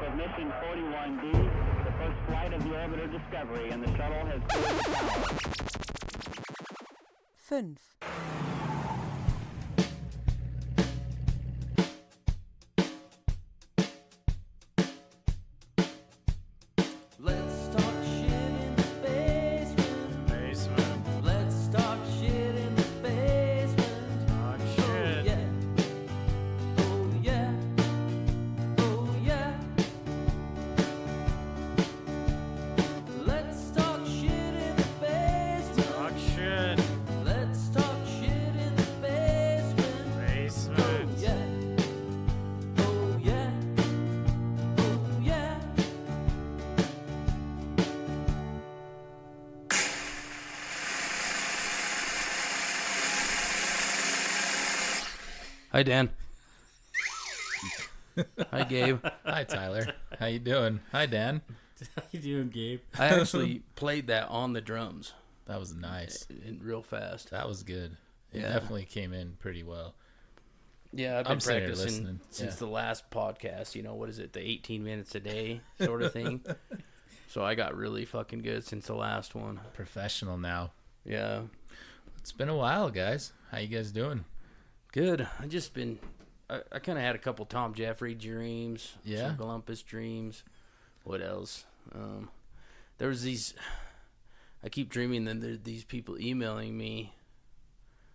of mission 41D, the first flight of the orbiter Discovery, and the shuttle has cleared the tower. 5. Let's talk shit in the basement. Let's talk shit in the basement. Talk shit. Oh yeah. Oh yeah. Let's talk shit in the basement. Talk shit. Let's talk shit in the basement. Basement. Oh yeah. Oh yeah. Oh yeah. Hi, Dan. Hi, Gabe. Hi, Tyler. How you doing? Hi, Dan. How you doing, Gabe? I actually played that on the drums That was nice. real fast. That was good. It Yeah. definitely came in pretty well. Yeah, I've been I'm sitting here practicing listening. since Yeah. the last podcast. You know, what is it, the 18 minutes a day sort of thing? So I got really fucking good since the last one. Professional now. Yeah, It's been a while, guys. How you guys doing? good. I kind of had a couple Tom Jeffrey dreams. Yeah? Some Columbus dreams. What else? There was these... I keep dreaming that there are these people emailing me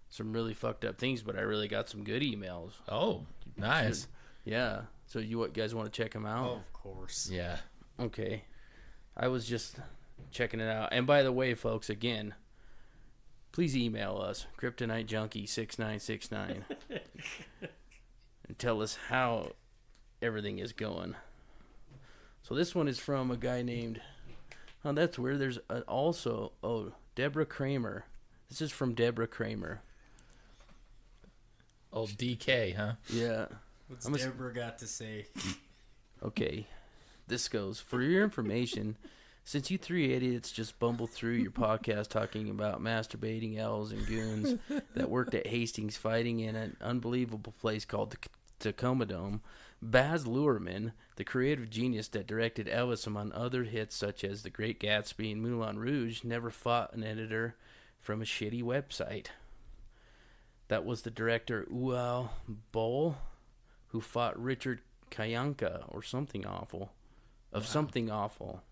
some really fucked up things, but I really got some good emails. Oh, nice. Yeah. So you guys want to check them out? Oh, of course. Yeah. Okay. I was just checking it out. And by the way, folks, again, please email us, kryptonitejunkie6969, and tell us how everything is going. So this one is from a guy named... Oh, that's weird. There's also... Oh, Deborah Kramer. This is from Deborah Kramer. Old DK, huh? Yeah. What's I'm a- Deborah got to say? Okay, this goes. For your information, since you three idiots just bumbled through your podcast talking about masturbating elves and goons that worked at Hastings fighting in an unbelievable place called the Tacoma Dome, Baz Luhrmann, the creative genius that directed Elvis among other hits such as The Great Gatsby and Moulin Rouge, never fought an editor from a shitty website. That was the director Uwe Boll, who fought Richard Kayanka or something awful. Of something awful.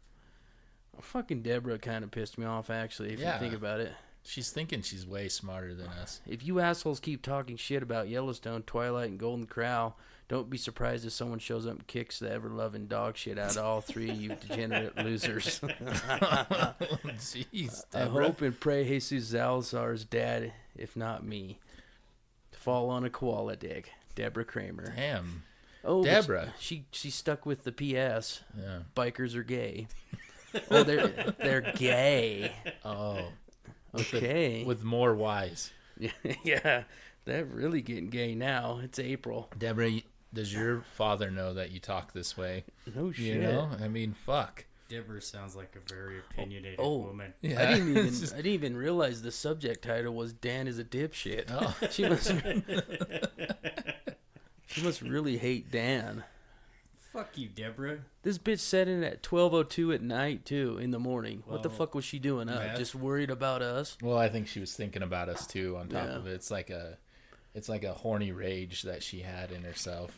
Fucking Deborah kind of pissed me off, actually, if you think about it. She's thinking she's way smarter than us. If you assholes keep talking shit about Yellowstone, Twilight, and Golden Corral, don't be surprised if someone shows up and kicks the ever-loving dog shit out of all three of you degenerate losers. Jeez, I Deborah. hope and pray Jesus Salazar's dad, if not me, fall on a koala dick. Deborah Kramer. Damn. Oh, but Deborah. She stuck with the PS. Yeah. Bikers are gay. Oh, they're gay. Oh. Okay. With more Y's. Yeah, they're really getting gay now. It's April. Deborah, does your father know that you talk this way? No shit. You know? I mean, fuck. Deborah sounds like a very opinionated Oh. woman. Yeah. I didn't even realize the subject title was Dan is a dipshit. Oh. She must really hate Dan. Fuck you, Deborah. This bitch set in at 12:02 at night too, in the morning. What the Well, fuck was she doing up? meth. Just worried about us? Well, I think she was thinking about us too. On top Yeah. of it, it's like a horny rage that she had in herself.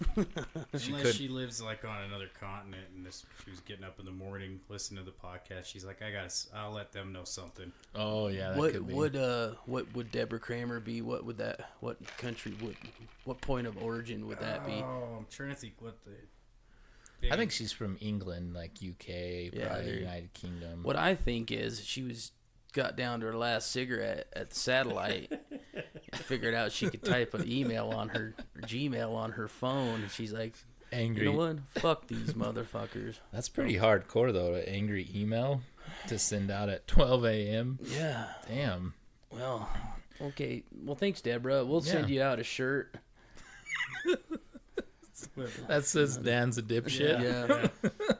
Unless she lives like on another continent and she was getting up in the morning, listening to the podcast. She's like, I'll let them know something. Oh yeah, that What could be. what would Deborah Kramer be? What country what point of origin would that be? Oh, I'm trying to think what the... I think she's from England, like UK, Yeah, probably dude. United Kingdom. What I think is she got down to her last cigarette at the satellite, figured out she could type an email on her Gmail on her phone, and she's like, Angry. you know what? Fuck these motherfuckers. That's pretty hardcore though. An angry email to send out at 12 a.m. Yeah. Damn. Well, okay. Well, thanks, Deborah. We'll send Yeah. you out a shirt. That says Dan's a dipshit. Yeah.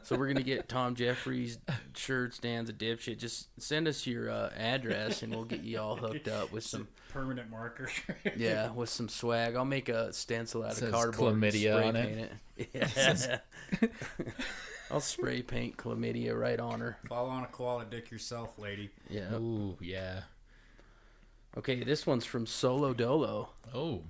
So we're gonna get Tom Jeffrey's shirts. Dan's a dipshit. Just send us your address, and we'll get you all hooked up with some. Permanent marker. Yeah, with some swag. I'll make a stencil out Says of cardboard. chlamydia and on spray paint it. Yeah. I'll spray paint chlamydia right on her. Fall on a koala dick yourself, lady. Yeah. Ooh, yeah. Okay, this one's from Solo Dolo. Oh.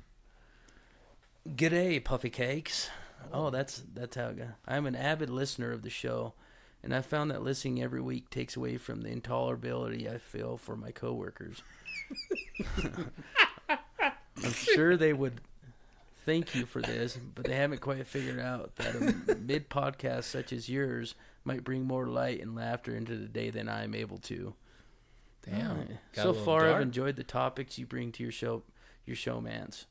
G'day, Puffy Cakes. Oh, that's how it goes. I'm an avid listener of the show, and I found that listening every week takes away from the intolerability I feel for my coworkers. I'm sure they would thank you for this, but they haven't quite figured out that a mid-podcast such as yours might bring more light and laughter into the day than I am able to. Damn. Alright. Got a So little far, I've dark. enjoyed the topics you bring to your showmans.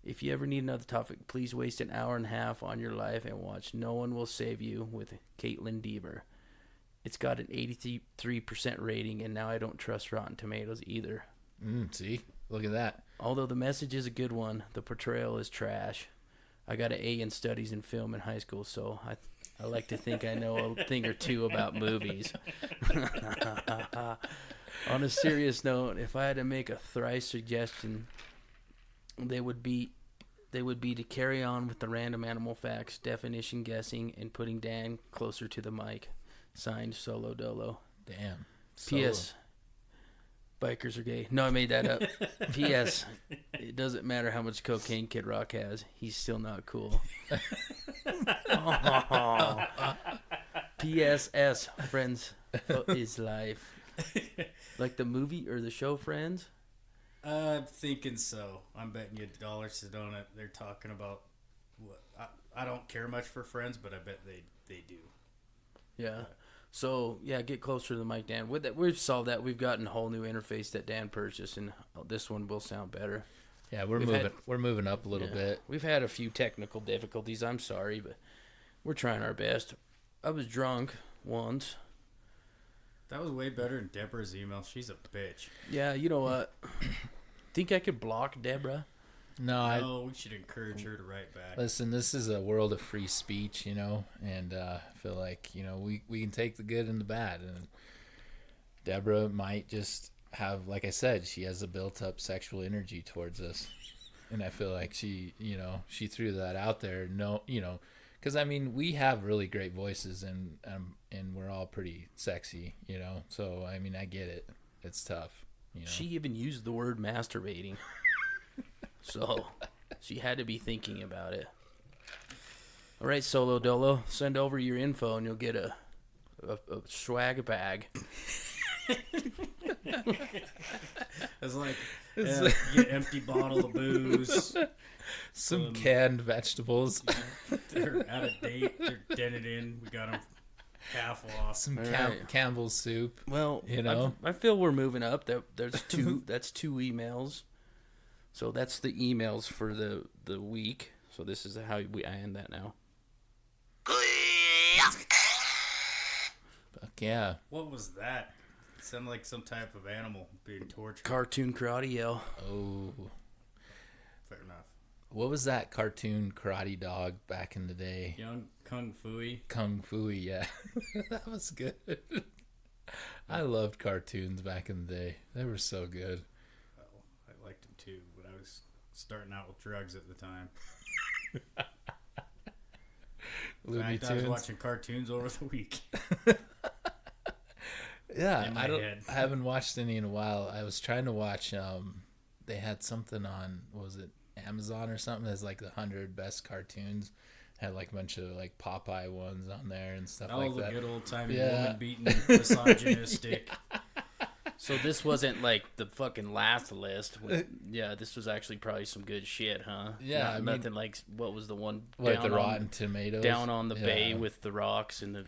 If you ever need another topic, please waste an hour and a half on your life and watch No One Will Save You with Caitlin Deaver. It's got an 83% rating, and now I don't trust Rotten Tomatoes either. See? Look at that. Although the message is a good one, the portrayal is trash. I got an A in studies in film in high school, so I like to think I know a thing or two about movies. On a serious note, if I had to make a thrice suggestion, they would be to carry on with the random animal facts, definition guessing, and putting Dan closer to the mic. Signed, Solo Dolo. Damn. P.S. Bikers are gay. No, I made that up. P.S. It doesn't matter how much cocaine Kid Rock has. He's still not cool. P.S.S. Friends is life. Like the movie or the show Friends? I'm thinking so. I'm betting you dollars to donut. They're talking about what I don't care much for Friends, but I bet they do. Yeah. So, yeah, get closer to the mic, Dan. With that, we've solved that. We've gotten a whole new interface that Dan purchased, and this one will sound better. Yeah, we're moving up a little bit. We've had a few technical difficulties. I'm sorry, but we're trying our best. I was drunk once. That was way better than Deborah's email. She's a bitch. Yeah, you know what? Think I could block Deborah? No, we should encourage her to write back. Listen, this is a world of free speech, and I feel like, we can take the good and the bad. And Deborah might just have, like I said, she has a built-up sexual energy towards us. And I feel like she threw that out there. No, because, we have really great voices, and we're all pretty sexy, So, I get it. It's tough. She even used the word masturbating. So, she had to be thinking about it. All right, Solo Dolo, send over your info and you'll get a swag bag. It's like, get an empty bottle of booze. Some canned vegetables. They're out of date. They're dented in. We got them half off. Some right. Campbell's soup. Well, I feel we're moving up. There's two. That's 2 emails. So that's the emails for the week. So this is how I end that now. Fuck yeah. What was that? It sounded like some type of animal being tortured. Cartoon karate yell. Oh. Fair enough. What was that cartoon karate dog back in the day? Young Kung Fooey. Kung Fooey, yeah. That was good. I loved cartoons back in the day. They were so good. Well, I liked them too, but I was starting out with drugs at the time. Looney In fact, I was Tunes. watching cartoons over the week. Yeah, in my head. I haven't watched any in a while. I was trying to watch. They had something on. What was it, Amazon or something? That's like the 100 best cartoons. Had like a bunch of like Popeye ones on there and stuff like that. Oh, the good old timey Yeah. woman beating misogynistic. So this wasn't like the fucking last list. Yeah, this was actually probably some good shit, huh? Yeah, nothing like what was the one Like down the Rotten Tomatoes. down on the Yeah. bay with the rocks and the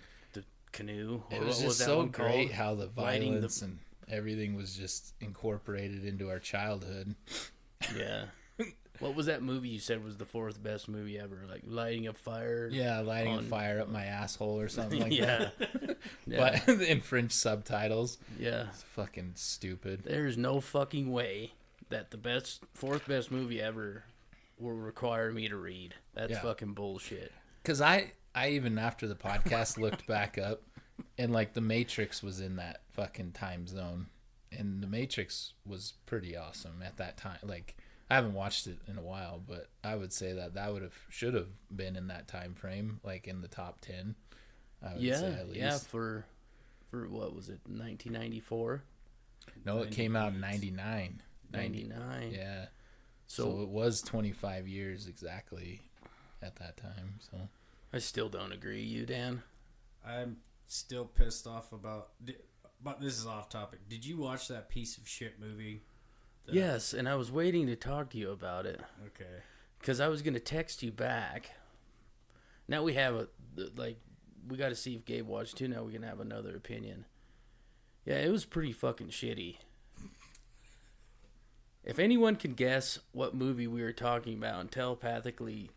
canoe. It Or was what just that so one great called? how the Lighting the- violence and everything was just incorporated into our childhood. Yeah. What was that movie you said was the 4th best movie ever? Like lighting a fire. Yeah, lighting a On- fire up my asshole or something like yeah. that. Yeah. But in French subtitles. Yeah. It's fucking stupid. There's no fucking way that the 4th best movie ever will require me to read. That's Yeah. fucking bullshit. Because I even after the podcast looked back up, and like The Matrix was in that fucking time zone, and The Matrix was pretty awesome at that time. Like I haven't watched it in a while, but I would say that should have been in that time frame, like in the top 10. I would say at least. Yeah, for what was it, 1994? No, it came out in 99. 99. Yeah. So it was 25 years exactly at that time. So I still don't agree. You, Dan? I'm still pissed off about. But this is off topic. Did you watch that piece of shit movie? Yes, and I was waiting to talk to you about it. Okay. Because I was going to text you back. Now we have we got to see if Gabe watched too. Now we can have another opinion. Yeah, it was pretty fucking shitty. If anyone can guess what movie we were talking about and telepathically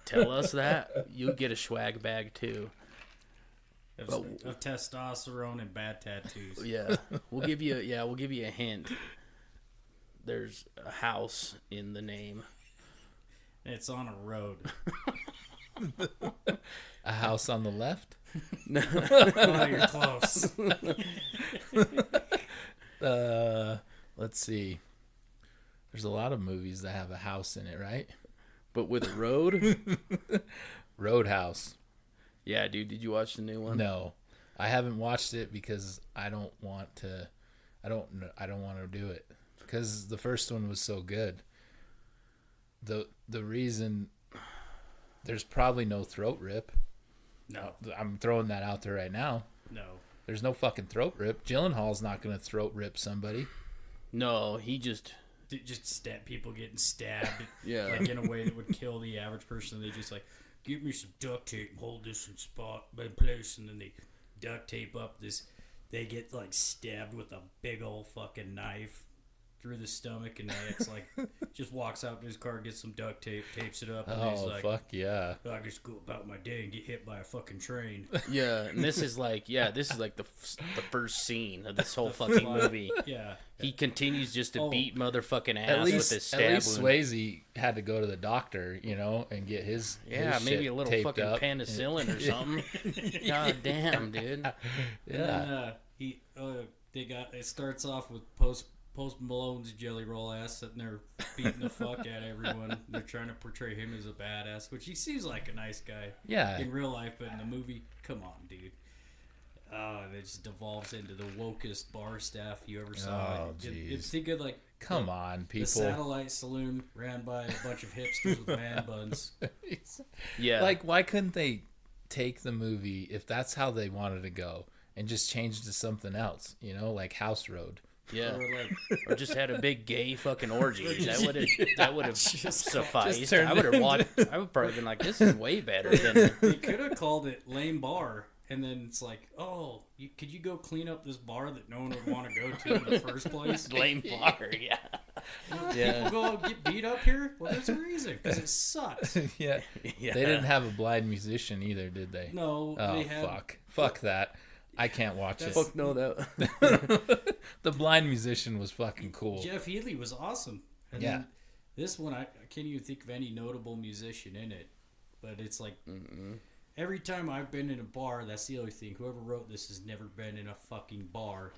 tell us that, you'll get a swag bag too. Of testosterone and bad tattoos. Yeah, we'll give you a hint. There's a house in the name. It's on a road. a house on the left? Oh, you're close. Let's see. There's a lot of movies that have a house in it, right? But with a road? Roadhouse. Yeah, dude, did you watch the new one? No. I haven't watched it because I don't want to do it. Because the first one was so good. The reason there's probably no throat rip. No. I'm throwing that out there right now. No. There's no fucking throat rip. Gyllenhaal's not going to throat rip somebody. No, he just stab people getting stabbed. Yeah. Like in a way that would kill the average person. They just like, give me some duct tape and hold this in place, and then they duct tape up this. They get like stabbed with a big old fucking knife through the stomach, and it's like just walks out to his car, gets some duct tape, tapes it up, and he's like, fuck yeah. I just go about my day and get hit by a fucking train. Yeah, and this is like the first scene of this whole fucking movie. Yeah. He continues just to beat motherfucking ass with his stab at least wound. Swayze had to go to the doctor, and get his maybe shit a little taped fucking up. penicillin or something. God damn, dude. Yeah. And then, it starts off with Post Malone's Jelly Roll ass sitting there beating the fuck out of everyone. They're trying to portray him as a badass, which he seems like a nice guy. Yeah. In real life, but in the movie, come on, dude. It just devolves into the wokest bar staff you ever saw. Oh, jeez. Think of like, Come on, people. The Satellite Saloon ran by a bunch of hipsters with man buns. Yeah. Like, why couldn't they take the movie, if that's how they wanted to go, and just change it to something else? Like House Road. Yeah, or just had a big gay fucking orgy. That would have sufficed. I would have watched. I would probably been like, "This is way better than." They could have called it Lame Bar, and then it's like, "Oh, could you go clean up this bar that no one would want to go to in the first place?" Lame Bar, yeah. People go get beat up here. Well, there's a reason, because it sucks. Yeah. They didn't have a blind musician either, did they? No. Oh, they had... fuck that. I can't watch it. Fuck no, that. The blind musician was fucking cool. Jeff Healey was awesome. And yeah. Then this one, I can't even think of any notable musician in it. But it's like, every time I've been in a bar, that's the other thing. Whoever wrote this has never been in a fucking bar.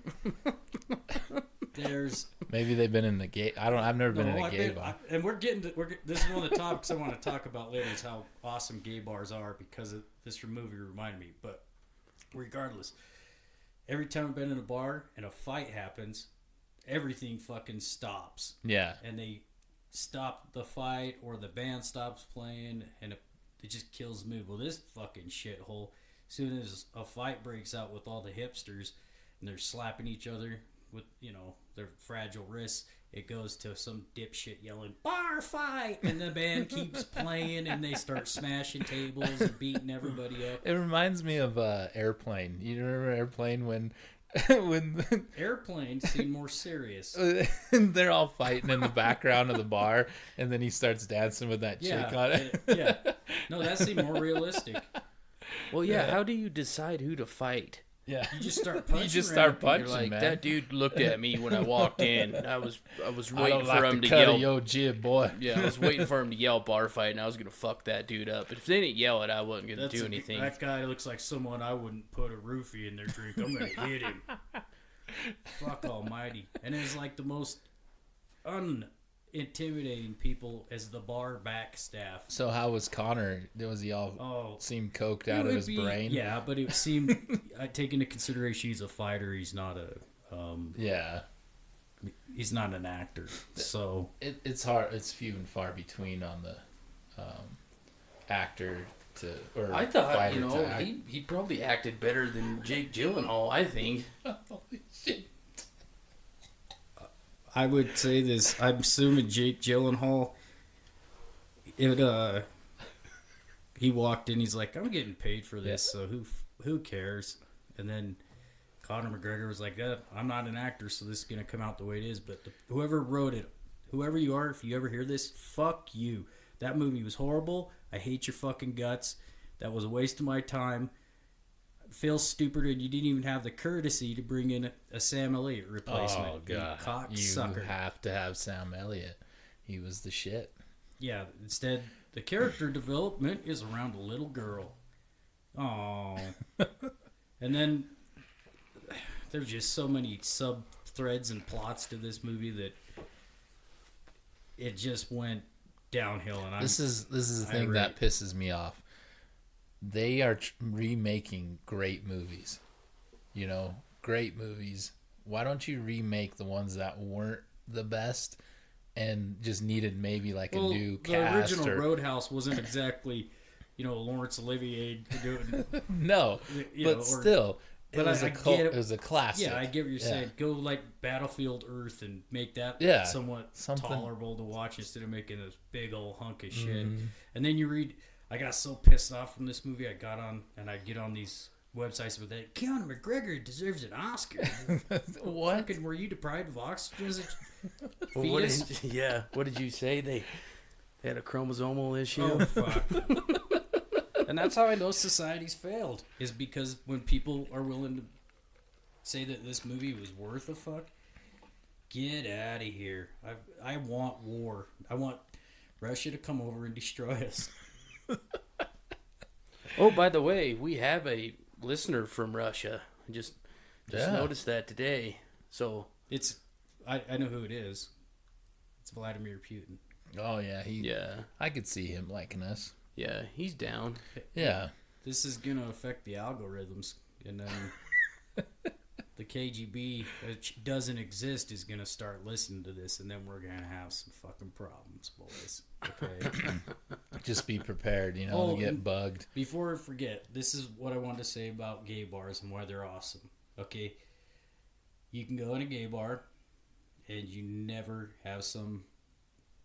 Maybe they've been in the gay. I've never been in a gay bar. And this is one of the topics I want to talk about later, is how awesome gay bars are, because this movie reminded me. But regardless, every time I've been in a bar and a fight happens, everything fucking stops. Yeah. And they stop the fight, or the band stops playing, and it just kills the mood. Well, this fucking shithole, as soon as a fight breaks out with all the hipsters and they're slapping each other with, their fragile wrists, it goes to some dipshit yelling, "Bar fight!" And the band keeps playing, and they start smashing tables and beating everybody up. It reminds me of Airplane. You remember Airplane when Airplane seemed more serious. They're all fighting in the background of the bar, and then he starts dancing with that chick on it. Yeah. No, that seemed more realistic. Well, yeah. How do you decide who to fight? Yeah, you just start punching. You're like, man. That dude looked at me when I walked in. I was waiting for him to cut yell. Yo, jib, boy. Yeah, I was waiting for him to yell bar fight, and I was gonna fuck that dude up. But if they didn't yell it, I wasn't gonna do anything. That guy looks like someone I wouldn't put a roofie in their drink. I'm gonna hit him. Fuck almighty. And it's like the most intimidating people as the bar back staff. So how was Connor? Was he all seemed coked out of his brain? Yeah, but it seemed, take into consideration he's a fighter. He's not he's not an actor. So it's hard. It's few and far between on the actor to or I thought, fighter you know, to act. he probably acted better than Jake Gyllenhaal, I think. Holy shit. I would say this. I'm assuming Jake Gyllenhaal. He walked in. He's like, "I'm getting paid for this, so who cares?" And then Conor McGregor was like, "I'm not an actor, so this is gonna come out the way it is." But whoever wrote it, whoever you are, if you ever hear this, fuck you. That movie was horrible. I hate your fucking guts. That was a waste of my time. Feels stupider. You didn't even have the courtesy to bring in a Sam Elliott replacement. Oh god, cocksucker. You have to have Sam Elliott. He was the shit. Yeah. Instead, the character development is around a little girl. Oh. And then there's just so many sub threads and plots to this movie that it just went downhill. And this is the thing that pisses me off. They are remaking great movies. You know, great movies. Why don't you remake the ones that weren't the best and just needed maybe like a new cast? The original Roadhouse wasn't exactly, Laurence Olivier doing. No, but still, it was it was a classic. Yeah, I get what you're saying. Go like Battlefield Earth and make that somewhat tolerable to watch instead of making this big old hunk of shit. And then you read. I got so pissed off from this movie. I got on and I get on these websites with that. Conor McGregor deserves an Oscar. What? Fucking, were you deprived of oxygen as a fetus? What did you say? They had a chromosomal issue? Oh, fuck. And that's how I know society's failed. Is because when people are willing to say that this movie was worth a fuck, get out of here. I want war. I want Russia to come over and destroy us. Oh, by the way, we have a listener from Russia. I just noticed that today. So I know who it is. It's Vladimir Putin. Oh yeah, I could see him liking us. Yeah, he's down. Yeah. This is gonna affect the algorithms, and then the KGB, which doesn't exist, is gonna start listening to this, and then we're gonna have some fucking problems, boys. Okay. Just be prepared, to get bugged. Before I forget, this is what I wanted to say about gay bars and why they're awesome. Okay, you can go in a gay bar, and you never have some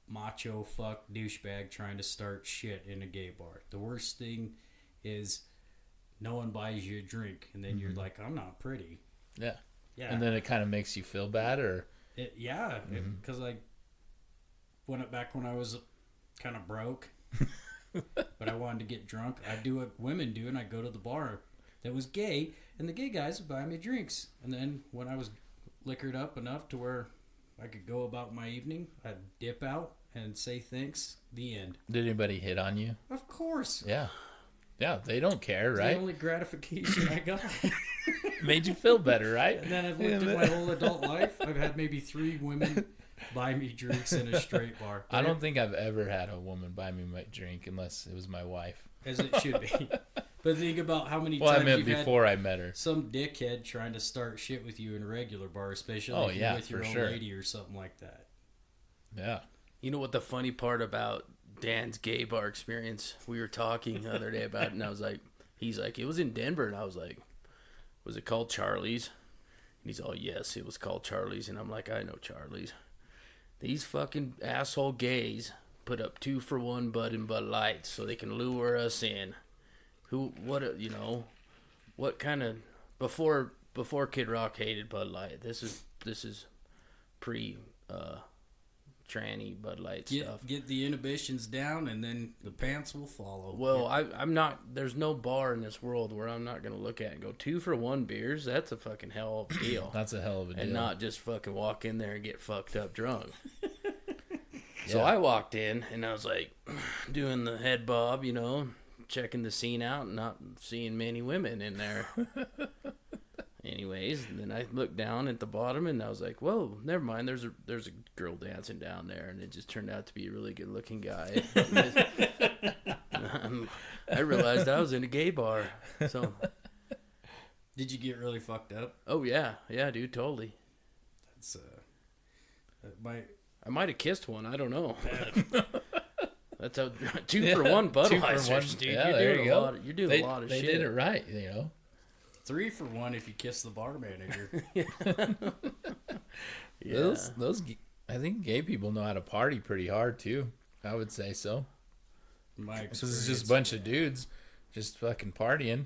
macho fuck douchebag trying to start shit in a gay bar. The worst thing is no one buys you a drink, and then you're like, I'm not pretty. Yeah. Yeah. And then it kind of makes you feel bad, or? Because I went back when I was kind of broke, but I wanted to get drunk. I'd do what women do, and I'd go to the bar that was gay, and the gay guys would buy me drinks. And then when I was liquored up enough to where I could go about my evening, I'd dip out and say thanks. The end. Did anybody hit on you? Of course. Yeah. Yeah, they don't care, It's right? the only gratification I got. Made you feel better, right? And then I've looked at my whole adult life. I've had maybe 3 women buy me drinks in a straight bar. I don't think I've ever had a woman buy me my drink unless it was my wife. As it should be. But think about how many times I meant you've before had I met her. some dickhead trying to start shit with you in a regular bar, especially if you're with your old lady or something like that. Yeah. You know what the funny part about Dan's gay bar experience? We were talking the other day about it, and I was like, he's like, it was in Denver, and I was like, was it called Charlie's? And he's all, yes, it was called Charlie's, and I'm like, I know Charlie's. These fucking asshole gays put up 2 for $1 Bud and Bud Lights so they can lure us in. What kind of before Kid Rock hated Bud Light. This is pre tranny Bud Light stuff. Get the inhibitions down, and then the pants will follow. Well, I'm not. There's no bar in this world where I'm not gonna look at and go 2 for $1 beers. That's a fucking hell of a deal. That's a hell of a deal. And not just fucking walk in there and get fucked up drunk. So I walked in and I was like doing the head bob, checking the scene out and not seeing many women in there. Anyways, and then I looked down at the bottom and I was like, whoa, never mind. There's a girl dancing down there, and it just turned out to be a really good looking guy. I realized I was in a gay bar. So, Did you get really fucked up? oh yeah, dude, totally. That's my I might have kissed one. I don't know. That's a 2-for-1 Budweiser's, dude. Yeah, you're there doing you a go. lot. You're doing a lot of they shit. did it right, you know. 3 for 1 if you kiss the bar manager. Yeah. Those I think gay people know how to party pretty hard too. I would say so. My So this is just experience. a bunch of dudes just fucking partying.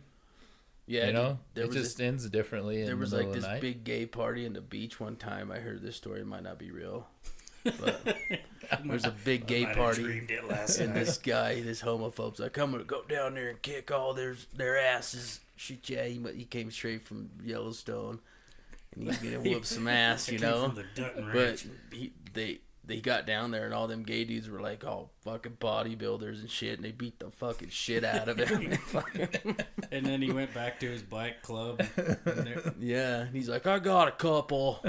Yeah, You know, there it was just ends differently. There in was the like middle this of the night. big gay party in the beach one time. I heard this story. It might not be real. But there was a big gay I party. dreamed it last And night. this guy, this homophobe's like, I'm going to go down there and kick all their asses. Shit, yeah, he came straight from Yellowstone. And he's going to whoop some ass, you Came know? from the Dutton But Ranch. they got down there and all them gay dudes were like all fucking bodybuilders and shit. And they beat the fucking shit out of him. And then he went back to his bike club. And Yeah, and he's like, I got a couple.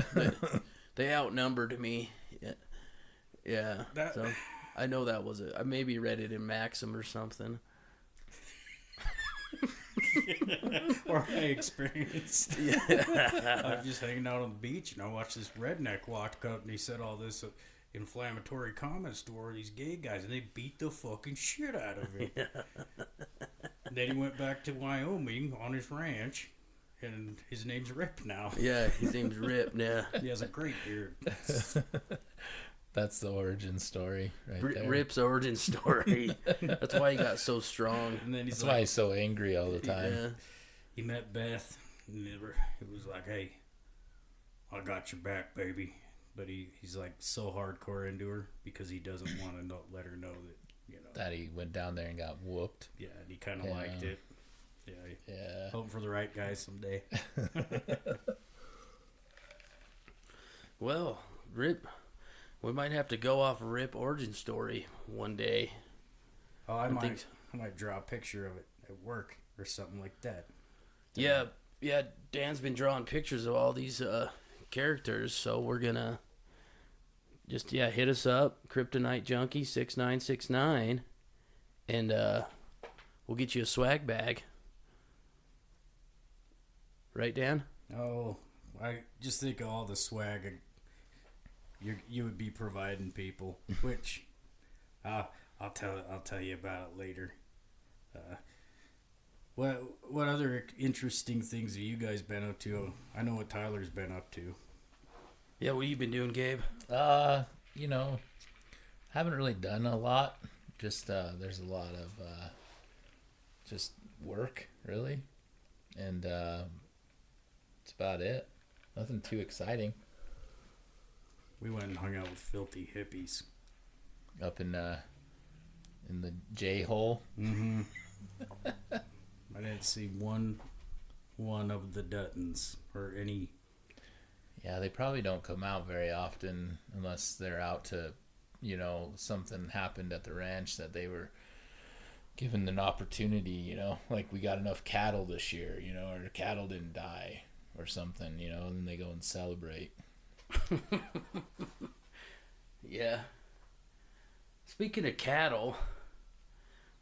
They outnumbered me. Yeah. That- So I know that was it. I maybe read it in Maxim or something. or I experienced. Yeah. I was just hanging out on the beach and I watched this redneck walk up and he said all this inflammatory comments toward these gay guys and they beat the fucking shit out of him. Then he went back to Wyoming on his ranch and his name's Rip now. Yeah, his name's Rip. Yeah. He has a great beard. That's the origin story right there. Rip's origin story. That's why he got so strong. And then he's That's why like, he's so angry all the time. Yeah. he met Beth and it was like, hey, I got your back, baby. But he's like so hardcore into her because he doesn't want to let her know that, you know. That he went down there and got whooped. Yeah, and he kind of Yeah. liked it. Yeah, Yeah. hoping for the right guy someday. Well, Rip, we might have to go off Rip origin story one day. Oh, I think- might draw a picture of it at work or something like that. Yeah, Dan's been drawing pictures of all these characters, so we're gonna just hit us up, Kryptonite Junkie 6969, and we'll get you a swag bag. Right, Dan? Oh, I just think of all the swag you would be providing people, which I'll tell you about it later. What other interesting things have you guys been up to? I know what Tyler's been up to. Yeah, what you been doing, Gabe? You know, haven't really done a lot. Just there's a lot of just work, really, and that's about it. Nothing too exciting. We went and hung out with filthy hippies. Up in the J hole. Mm-hmm. I didn't see one of the Duttons or any. Yeah, they probably don't come out very often unless they're out to, you know, something happened at the ranch that they were given an opportunity, you know, like we got enough cattle this year, you know, or the cattle didn't die or something, you know, and then they go and celebrate. Yeah. Speaking of cattle,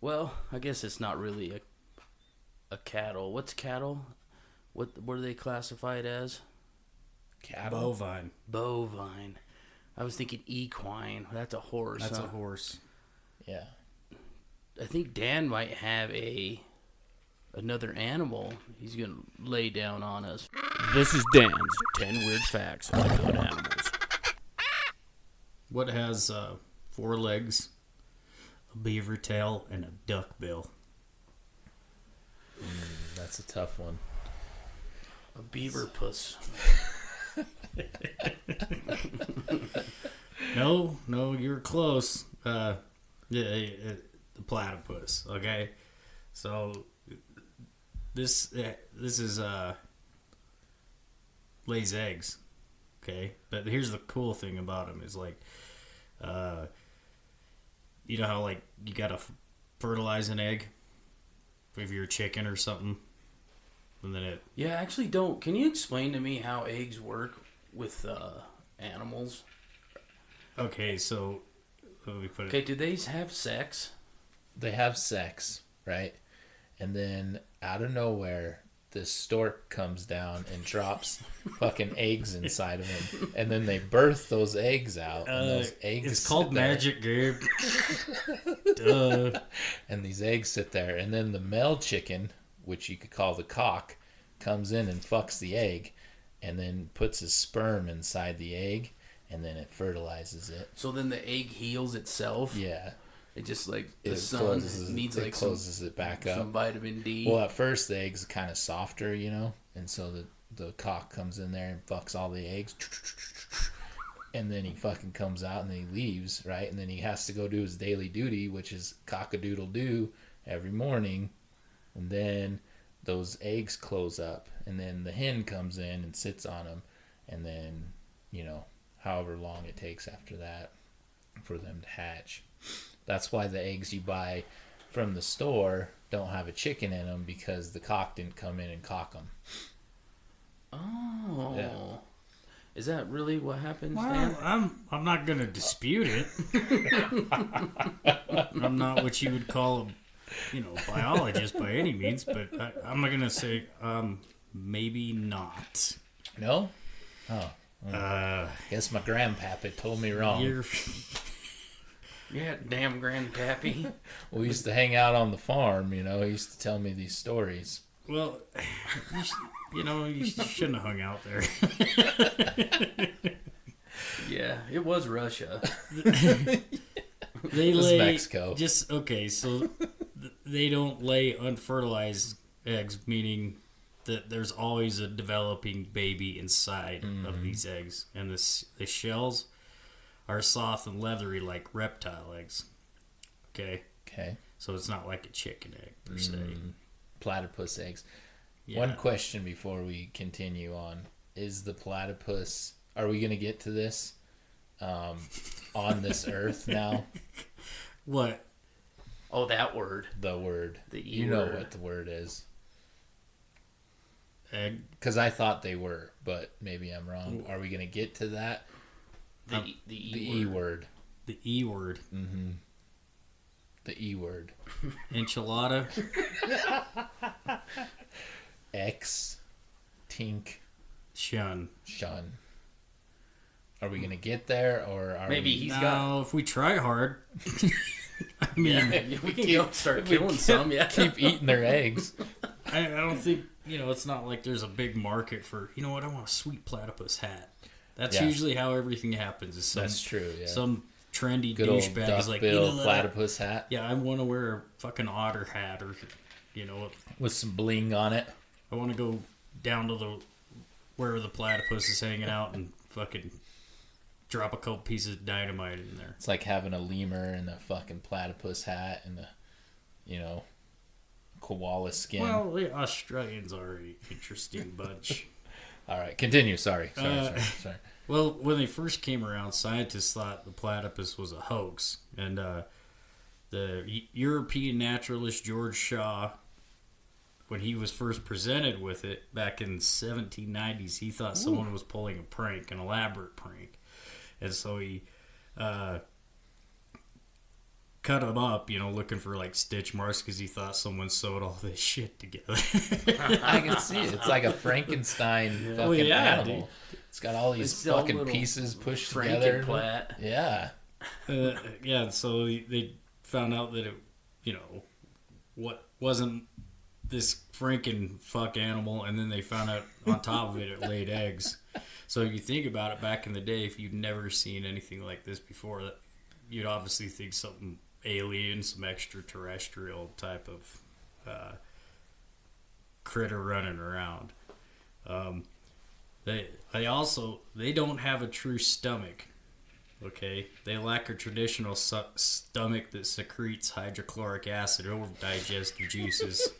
well, I guess it's not really a cattle. What's cattle? What are they classified as? Cattle? Bovine. Bovine. I was thinking equine. That's a horse. That's huh? a horse. Yeah. I think Dan might have another animal he's gonna lay down on us. This is Dan's 10 weird facts about animals. What has 4 legs, a beaver tail, and a duck bill? That's a tough one. A beaver puss. No, you're close. The platypus. Okay, so this is lays eggs. Okay, but here's the cool thing about them is like, you know how like you gotta fertilize an egg if you're a chicken or something. and then it. Yeah, I actually don't. Can you explain to me how eggs work with animals? Okay, so let me put it. Okay, do they have sex? They have sex, right? And then out of nowhere, this stork comes down and drops fucking eggs inside of him, and then they birth those eggs out. And those eggs It's called sit there, magic, Gabe. Duh. and these eggs sit there, and then the male chicken, which you could call the cock, comes in and fucks the egg, and then puts his sperm inside the egg, and then it fertilizes it. So then the egg heals itself? Yeah. It just like the It sun closes, needs it like closes it back up. some vitamin D. Well, at first the egg's kind of softer, you know, and so the cock comes in there and fucks all the eggs, and then he fucking comes out and then he leaves, right? And then he has to go do his daily duty, which is cock-a-doodle-doo every morning, and then those eggs close up, and then the hen comes in and sits on them, and then, you know, however long it takes after that for them to hatch. That's why the eggs you buy from the store don't have a chicken in them, because the cock didn't come in and cock them. Oh. Yeah. Is that really what happens, Well, Dan? I'm not gonna dispute it. I'm not what you would call a biologist by any means, but I'm gonna say maybe not. No? Oh. Guess my grandpappy told me wrong. You're Yeah, damn grandpappy. We used to hang out on the farm, you know. He used to tell me these stories. well, you shouldn't have hung out there. Yeah, it was Russia. They This is lay Mexico. just okay, so they don't lay unfertilized eggs, meaning that there's always a developing baby inside of these eggs, and the shells are soft and leathery like reptile eggs. Okay, Okay. so it's not like a chicken egg per se. Platypus eggs. Yeah. One question before we continue on. Is the platypus, are we going to get to this on this earth now? What? Oh, that word. The word. The E You know word. what the word is. Egg? Because I thought they were, but maybe I'm wrong. Are we going to get to that? The The E E word. word. The E word. Mm-hmm. The E word. Enchilada? X. Tink. Shun. Shun. Are we going to get there, or are Maybe we... he's No, got. if we try hard. I mean, Yeah, we can go start killing some. Yeah. keep eating their eggs? I don't think, it's not like there's a big market for, you know what, I want a sweet platypus hat. That's Yeah. usually how everything happens. Is That's true, yeah. Some trendy Good old douchebag is like, duckbill what? platypus hat Yeah, I want to wear a fucking otter hat, or, with some bling on it. I want to go down to where the platypus is hanging out and fucking drop a couple pieces of dynamite in there. It's like having a lemur and a fucking platypus hat and koala skin. Well, the Australians are an interesting bunch. All right, continue. Sorry. Well, when they first came around, scientists thought the platypus was a hoax, and the European naturalist George Shaw, when he was first presented with it back in the 1790s, he thought someone was pulling a prank, an elaborate prank, and so he cut him up, looking for like stitch marks because he thought someone sewed all this shit together. I can see it. It's like a Frankenstein fucking Well, yeah, animal. dude. It's got all these It's all fucking little pieces pushed together. Frankenplat. Yeah. Yeah, so they found out that it, what wasn't this Franken fuck animal, and then they found out on top of it, it laid eggs. So if you think about it, back in the day, if you'd never seen anything like this before, you'd obviously think something alien, some extraterrestrial type of critter running around. They don't have a true stomach. Okay, they lack a traditional stomach that secretes hydrochloric acid over digestive juices.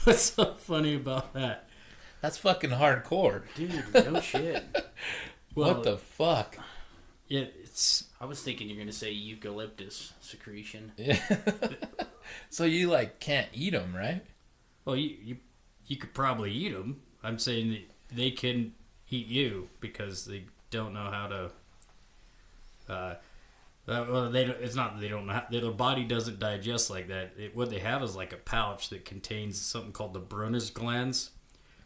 What's so funny about that? That's fucking hardcore. Dude, no shit. Well, What the fuck? It's I was thinking you're gonna say eucalyptus secretion. Yeah. So you can't eat them, right? well, you you could probably eat them. I'm saying that they can eat you because they don't know how to. Well, they don't, it's not that they don't know. Their body doesn't digest like that. What they have is like a pouch that contains something called the Brunner's glands,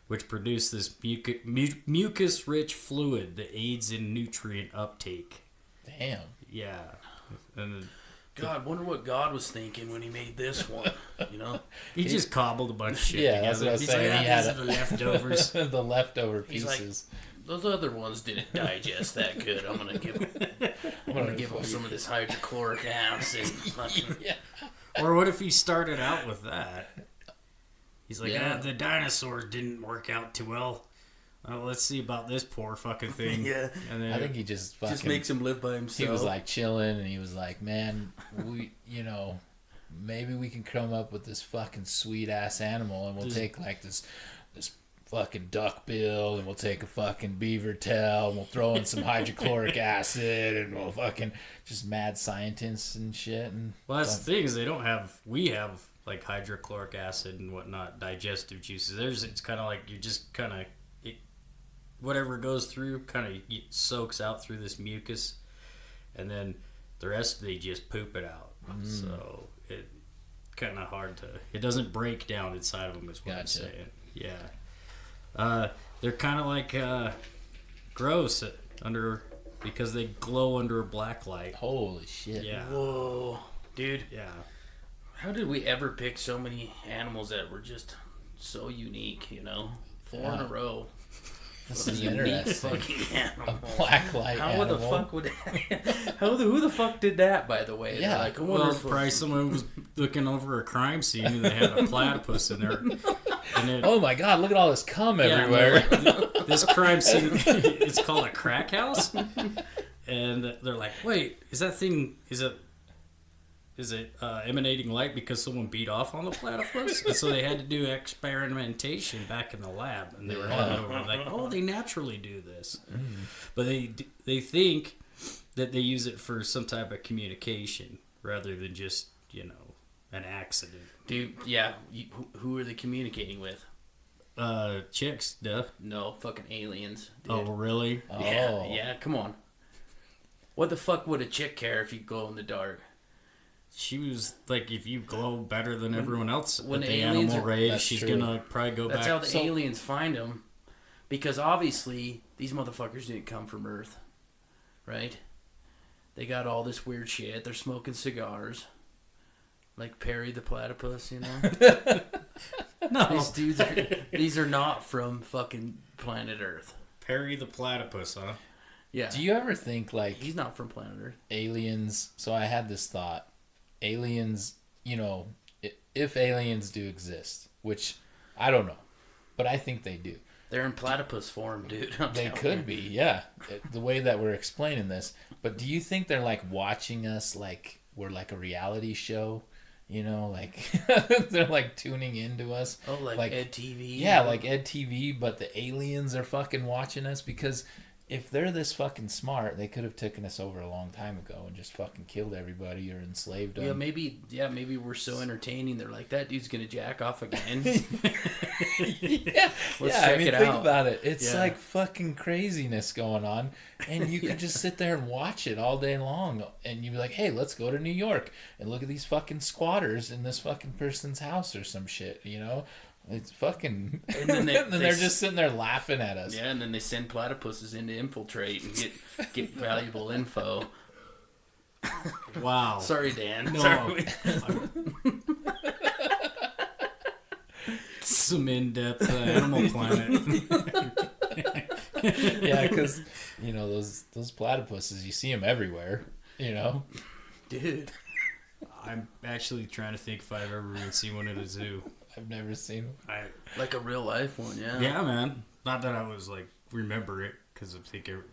which produce this mucus-rich fluid that aids in nutrient uptake. Damn. Yeah. And God, wonder what God was thinking when he made this one. You know, he just cobbled a bunch of shit Yeah, together. that's what I was He's saying. like, He "Ah, had these are the leftovers. the leftover He's like, pieces. those other ones didn't digest that good. I'm gonna give them some of this hydrochloric acid. Fucking- Yeah. Or what if he started out with that? He's like, Yeah. the dinosaurs didn't work out too well. Let's see about this poor fucking thing. Yeah. And then I think he just fucking... Just makes him live by himself. He was like chilling, and he was like, "Man, maybe we can come up with this fucking sweet ass animal, and we'll take like this fucking duck bill, and we'll take a fucking beaver tail, and we'll throw in some hydrochloric acid, and we'll fucking just mad scientists and shit." And well, that's the thing is we have like hydrochloric acid and whatnot, digestive juices. It's kind of like you just kind of whatever goes through kind of soaks out through this mucus, and then the rest they just poop it out. So it kind of hard to. It doesn't break down inside of them. Is what I'm Gotcha. saying. Yeah, they're kind of like gross because they glow under a black light. holy shit! Yeah, Whoa, dude. yeah. How did we ever pick so many animals that were just so unique? You know, 4 in a row. This What is a unique interesting. fucking animal. A black light How animal. the fuck would? Who the fuck did that? By the way, Yeah. They're like, I Well, wonder if probably someone was looking over a crime scene and they had a platypus in there. And it, Oh my god! Look at all this cum yeah, and everywhere. they're like, this crime scene, it's called a crack house. And they're like, wait, is it emanating light because someone beat off on the platypus? And so they had to do experimentation back in the lab, and they were like, oh, they naturally do this. But they think that they use it for some type of communication rather than just an accident. dude, yeah. Who are they communicating with? Chicks, duh. No, fucking aliens. Dude. Oh, really? Yeah, Oh. yeah. Come on. What the fuck would a chick care if you glow in the dark? She was like, if you glow better than everyone else when at the aliens animal are- race, that's she's true. gonna probably go That's back. how the aliens find them, because obviously these motherfuckers didn't come from Earth, right? They got all this weird shit. They're smoking cigars, like Perry the platypus, you know. No, These are not from fucking planet Earth. Perry the platypus, huh? Yeah, Do you ever think like he's not from planet Earth. aliens? So I had this thought: aliens, if aliens do exist, which I don't know, but I think they do. They're in platypus form, dude. I'm They telling could you. be, yeah. The way that we're explaining this. But do you think they're like watching us like we're like a reality show? Like they're like tuning into us. Oh, like Ed TV. Yeah, like Ed TV, but the aliens are fucking watching us because if they're this fucking smart, they could have taken us over a long time ago and just fucking killed everybody or enslaved them. Maybe we're so entertaining. They're like, that dude's gonna jack off again. yeah, Let's yeah. check I mean, it think out. about it. It's Yeah. like fucking craziness going on, and you can just sit there and watch it all day long, and you'd be like, "Hey, let's go to New York and look at these fucking squatters in this fucking person's house or some shit." It's fucking. And then they're just sitting there laughing at us. Yeah, and then they send platypuses in to infiltrate and get valuable info. Wow. Sorry, Dan. No. Sorry. Some in-depth Animal Planet. Yeah, because those platypuses, you see them everywhere. Dude. I'm actually trying to think if I've ever even seen one at a zoo. I've never seen them. Like a real life one, yeah. Yeah, man. Not that I was like remember it because I think I've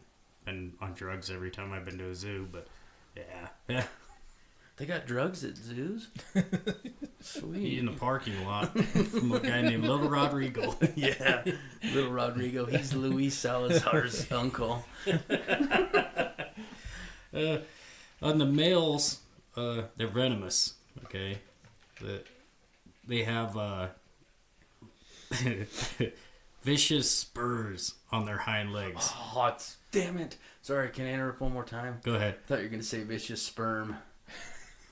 been on drugs every time I've been to a zoo, but yeah. They got drugs at zoos? Sweet. In the parking lot from a guy named Little Rodrigo. Yeah. Little Rodrigo. He's Luis Salazar's uncle. On the males, they're venomous. Okay, they have vicious spurs on their hind legs. Oh, damn it. Sorry, can I interrupt one more time? Go ahead. I thought you were going to say vicious sperm.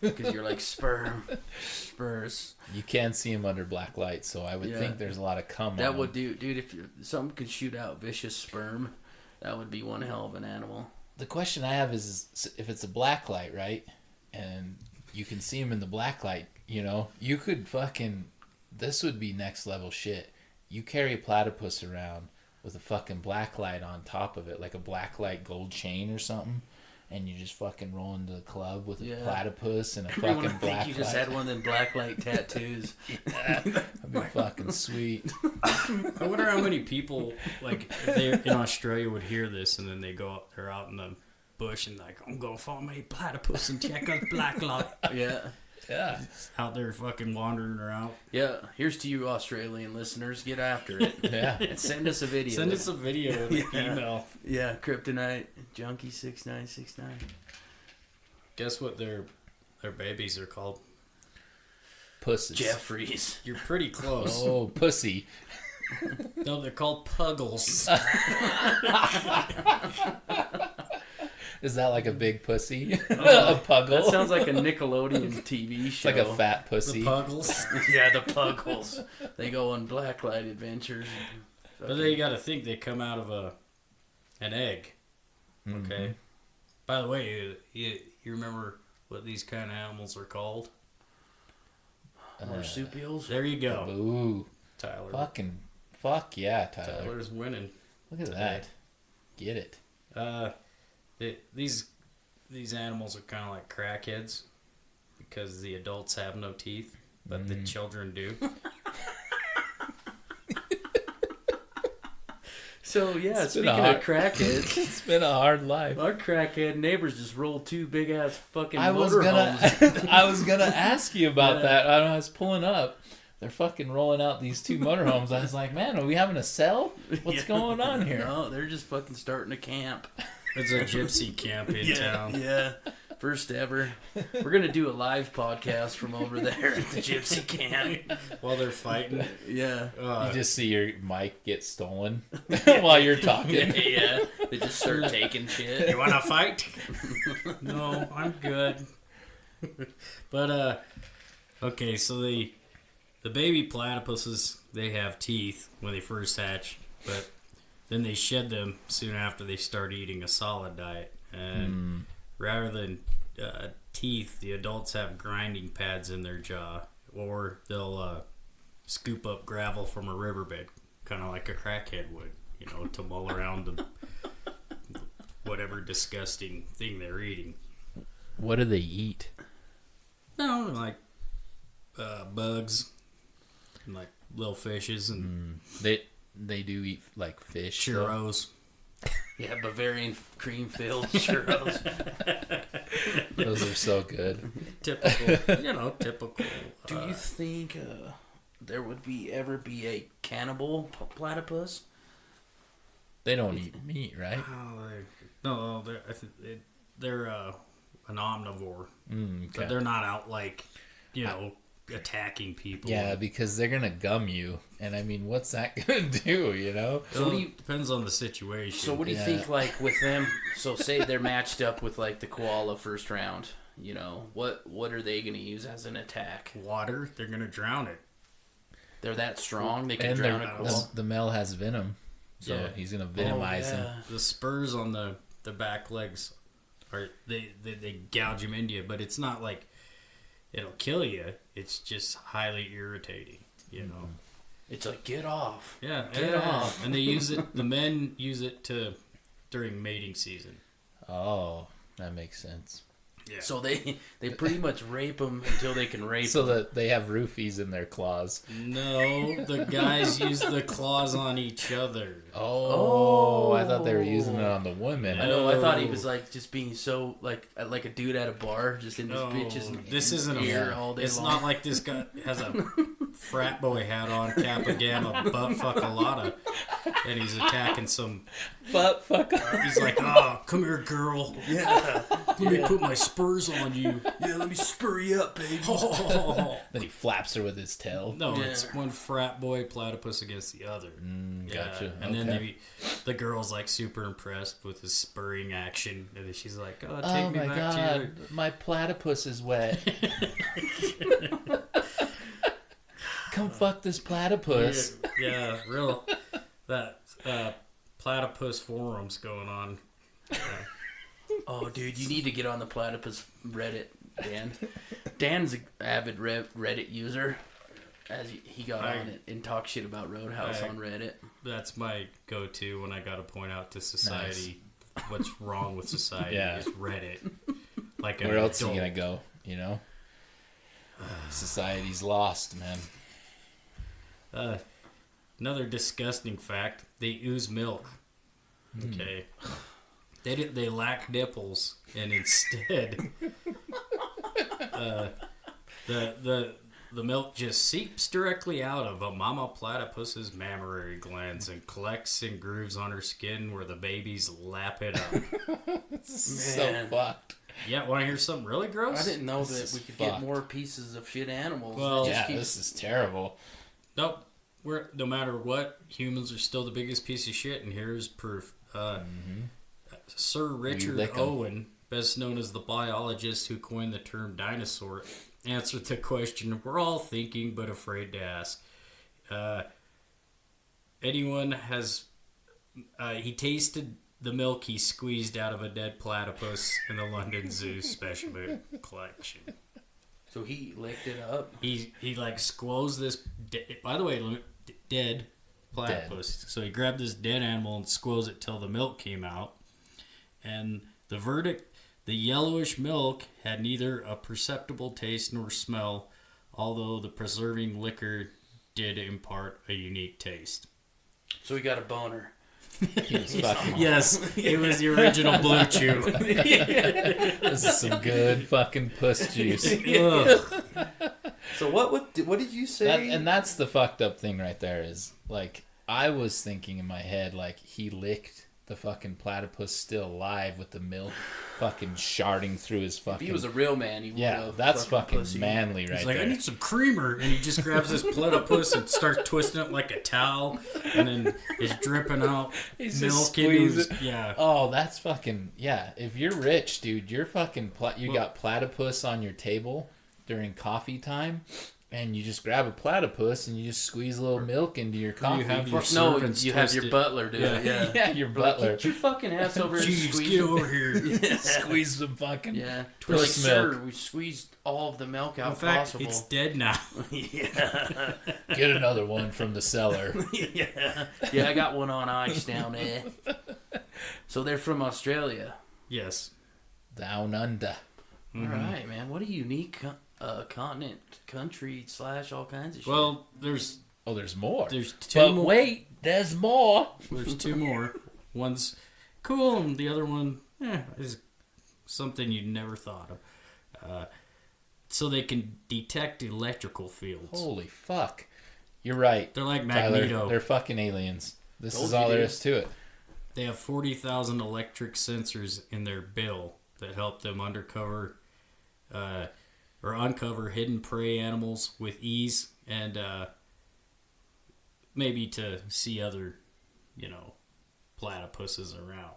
Because you're like sperm. Spurs. You can see them under black light, so I would think there's a lot of cum That on would them. do, dude, if something could shoot out vicious sperm, that would be one hell of an animal. The question I have is if it's a black light, right? And you can see them in the black light, you could fucking... This would be next level shit. You carry a platypus around with a fucking black light on top of it, like a black light gold chain or something, and you just fucking roll into the club with a platypus and a Everyone fucking would black think you just light. had one of them black light tattoos. That'd be fucking sweet. I wonder how many people, like, if they in Australia would hear this and then they're out in the bush and like, I'm gonna find my platypus and check out black light. Yeah. Yeah. Out there fucking wandering around. Yeah. Here's to you, Australian listeners. Get after it. Yeah. And send us a video. Send us a video with an email. Yeah. Kryptonite Junkie 6969. Guess what their babies are called? Pussies. Jeffries. You're pretty close. Oh, pussy. No, they're called puggles. Is that like a big pussy? Oh, a puggle? That sounds like a Nickelodeon TV show. It's like a fat The pussy. puggles. Yeah, the Puggles. They go on blacklight adventures. But then you gotta think they come out of an egg. Okay. By the way, you remember what these kind of animals are called? Marsupials. There you go, Ooh. Tyler. Fuck yeah, Tyler. Tyler's winning. Look at today. that. Get it. These animals are kind of like crackheads because the adults have no teeth, but the children do. So yeah, It's been speaking a of crackheads, It's been a hard life. our crackhead neighbors just rolled two big ass fucking I was motorhomes. I was gonna ask you about Yeah. that. I was pulling up. They're fucking rolling out these two motorhomes. I was like, man, are we having a sell? What's Yeah. going on here? No, they're just fucking starting a camp. It's a gypsy camp in town. Yeah. First ever. We're gonna do a live podcast from over there at the gypsy camp. While they're fighting. Yeah. You just see your mic get stolen while you're talking. Yeah. They just start taking shit. You wanna fight? No, I'm good. But okay, so the baby platypuses, they have teeth when they first hatch, but then they shed them soon after they start eating a solid diet. And rather than teeth, the adults have grinding pads in their jaw, or they'll scoop up gravel from a riverbed, kind of like a crackhead would, to mull around the whatever disgusting thing they're eating. What do they eat? No, like bugs, and like little fishes and They do eat like fish. though. churros. Yeah, Bavarian cream filled churros. Those are so good. Typical, typical. Do you think there would ever be a cannibal platypus? They don't eat meat, right? No, they're an omnivore, but Okay. they're not out like attacking people. Yeah, because they're gonna gum you, and I mean, what's that gonna do? So what do you- depends on the situation. So what do you Yeah. think, like, with them? So say they're matched up with, like, the koala first round. What are they going to use as an attack? Water, they're gonna drown it. They're that strong, they can And drown they're- a koala. the male has venom, so Yeah. he's gonna venomize him. The spurs on the back legs are they gouge them into you, but it's not like it'll kill you. It's just highly irritating, It's like, get off. Yeah, Get off. And they use it. The men use it during mating season. Oh, that makes sense. Yeah. So they pretty much rape them until they can rape So them. that they have roofies in their claws. No, the guys use the claws on each other. Oh, I thought they were using it on the women. I know, I thought he was, like, just being so, like a dude at a bar, just in his No, bitches this isn't ear a. all day It's long. not like this guy has a frat boy hat on, Kappa Gamma, butt fuck a lotta, and he's attacking some. Butt fuck. He's like, "Oh, come here, girl. Yeah. Let me put my spurs on you." Yeah, let me spur you up, baby. Then he flaps her with his tail. No, Yeah. it's one frat boy platypus against the other. Gotcha. And then Okay. the girl's like super impressed with his spurring action, and then she's like, "Oh, Oh take me my back god, to my platypus is wet. Come fuck this platypus. yeah, real that platypus forums going on." Oh, dude, you need to get on the platypus Reddit, Dan. Dan's an avid Reddit user, as he got on it and talked shit about Roadhouse on Reddit. That's my go-to when I got to point out to society what's wrong with society. Yeah. Is Reddit. Like Where else are you gonna go? You know, society's lost, man. Another disgusting fact: they ooze milk. Okay, they lack nipples, and instead, the milk just seeps directly out of a mama platypus's mammary glands and collects in grooves on her skin where the babies lap it up. So fucked. Yeah, want to hear something really gross? I didn't know This that we is could get fucked. more pieces of shit animals. Well, They just Yeah, keep- this is terrible. Nope. No matter what, humans are still the biggest piece of shit, and here's proof. Sir Richard lick 'em. Owen, best known as the biologist who coined the term dinosaur, answered the question we're all thinking but afraid to ask. Anyone has... he tasted the milk he squeezed out of a dead platypus in the London Zoo specimen collection. So he licked it up. He like squoze this. By the way, dead platypus. So he grabbed this dead animal and squoze it till the milk came out. And the verdict: the yellowish milk had neither a perceptible taste nor smell, although the preserving liquor did impart a unique taste. So he got a boner. He was fucking. Yes, it was the original Blue Chew. This is some good fucking puss juice. Ugh. So what did you say? And that's the fucked up thing right there is, like, I was thinking in my head, like, he licked the fucking platypus still alive with the milk fucking sharding through his if fucking... he was a real man, he would yeah, have that's fucking pussy. manly right He's like, there. I need some creamer, and he just grabs this platypus and starts twisting it like a towel, and then it's dripping out He's milk just into his, squeezing. yeah. Oh, that's fucking... Yeah, if you're rich, dude, you're fucking... you Well- got platypus on your table during coffee time, and you just grab a platypus and you just squeeze a little milk into your coffee. have your No, servants you have twist your it. butler do it. Yeah. yeah, your butler. Get your fucking ass over and Jeeves, squeeze get it. over here. Squeeze some fucking... Yeah. We're like, Twist sir, milk. we squeezed all of the milk out In fact, possible. it's dead now. Yeah. Get another one from the cellar. Yeah. Yeah, I got one on ice down there. So they're from Australia. Yes. Down under. All right, man. What a unique continent, country / all kinds of shit. Well, there's Oh, there's more. two But more. wait, there's more. There's two more. One's cool, and the other one is something you never thought of. So they can detect electrical fields. Holy fuck. You're right. They're like Tyler, Magneto. they're fucking aliens. This Told is you, all there dude. is to it. They have 40,000 electric sensors in their bill that help them uncover hidden prey animals with ease, and maybe to see other, platypuses around.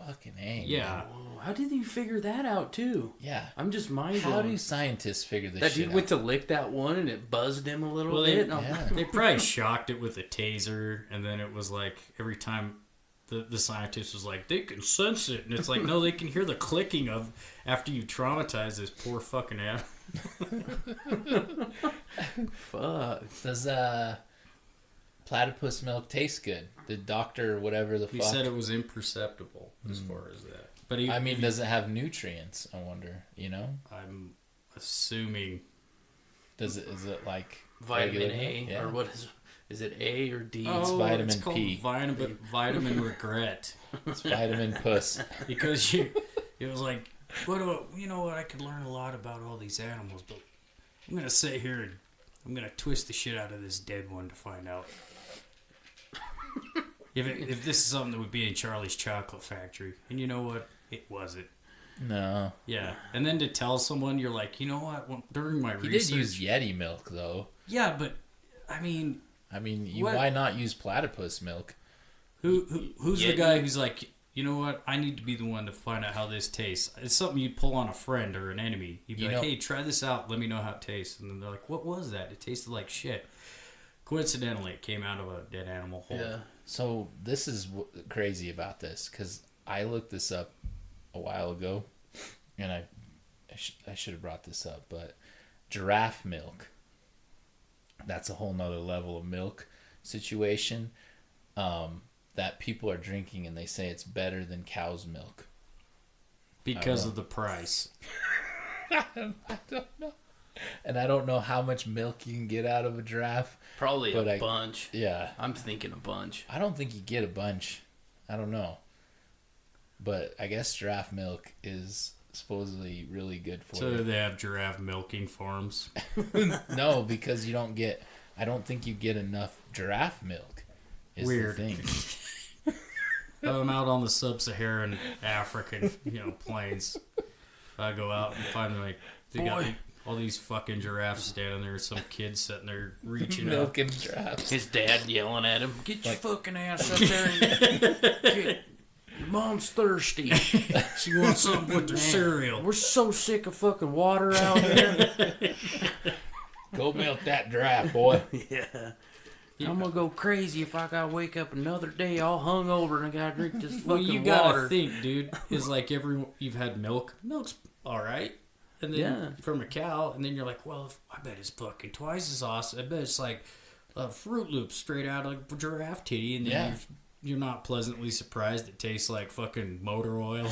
Fucking A. Yeah. man. Whoa, how did you figure that out too? Yeah. I'm just mind How blown. do scientists figure this That shit dude went out? to lick that one and it buzzed him a little Well, bit. and I'm yeah. like, They probably shocked it with a taser, and then it was like every time the scientist was like, they can sense it, and it's like, no, they can hear the clicking of after you traumatize this poor fucking animal. fuck. Does platypus milk taste good? The doctor, whatever the He fuck. said it was imperceptible as far as that. But I mean, does it have nutrients? I wonder. You know, I'm assuming does it? Is it like Vitamin regular A milk? Yeah. or what is it A or D? It's vitamin it's called P. vitamin regret, It's vitamin puss. because it was like, what I could learn a lot about all these animals, but I'm gonna sit here and I'm gonna twist the shit out of this dead one to find out if this is something that would be in Charlie's Chocolate Factory. And you know what? It wasn't. No. Yeah, and then to tell someone, you're like, you know what? During my He research, did use Yeti milk, though. yeah, but I mean, What? why not use platypus milk? who's the guy who's like, you know what? I need to be the one to find out how this tastes. It's something you'd pull on a friend or an enemy. You'd be like, hey, try this out. Let me know how it tastes. And then they're like, what was that? It tasted like shit. Coincidentally, it came out of a dead animal hole. Yeah. So this is crazy about this, because I looked this up a while ago, and I should have brought this up, but giraffe milk, that's a whole nother level of milk situation that people are drinking, and they say it's better than cow's milk. Because of the price. I don't know. And I don't know how much milk you can get out of a giraffe. Probably a bunch. Yeah. I'm thinking a bunch. I don't think you get a bunch. I don't know. But I guess giraffe milk is supposedly really good for So you. they have giraffe milking farms. No, because you don't get... I don't think you get enough giraffe milk. Is Weird. The thing. I'm out on the sub-Saharan African, plains. I go out and find like they got all these fucking giraffes standing there. Some kid sitting there reaching out. Milking giraffes. His dad yelling at him, "Get your fucking ass up there and get, your mom's thirsty. She wants something with her cereal. We're so sick of fucking water out here." Go milk that giraffe, boy. Yeah. I'm gonna go crazy if I gotta wake up another day all hungover and I gotta drink this fucking Well, you gotta water. think, dude. Is like you've had milk. Milk's all right, and then from a cow, and then you're like, well, I bet it's fucking twice as awesome. I bet it's like a Fruit Loop straight out of a giraffe titty, and then you're not pleasantly surprised. It tastes like fucking motor oil,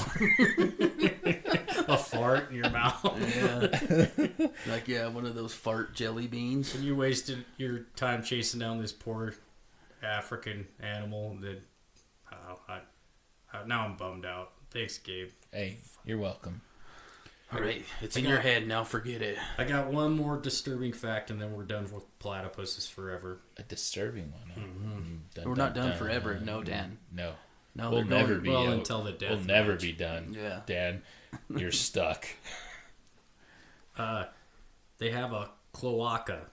a fart in your mouth. Yeah. Like, one of those fart jelly beans. And you wasted your time chasing down this poor African animal that now I'm bummed out. Thanks, Gabe. Hey, you're welcome. All right, it's in your head now. Forget it. I got one more disturbing fact, and then we're done with platypuses forever. A disturbing one. Huh? Mm-hmm. We're not done forever. No, Dan. No. No, We'll never be. Until the death. We'll never be done. Yeah. Dan, you're stuck. They have a cloaca.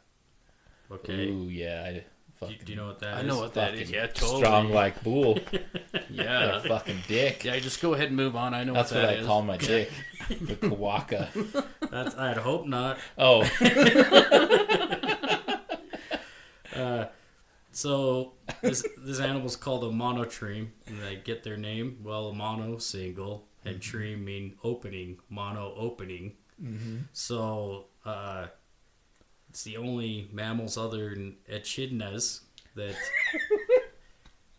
Okay. Ooh, yeah. Do you know what that is? I know what that is. Yeah, totally. Strong like bull. Yeah. Got a fucking dick. Yeah, just go ahead and move on. I know That's what that I is. call my dick. The cloaca. I'd hope not. Oh. So this animal's called a monotreme, and they get their name. Well, mono, single, and treme mean opening, mono, opening. Mm-hmm. So it's the only mammals other than echidnas that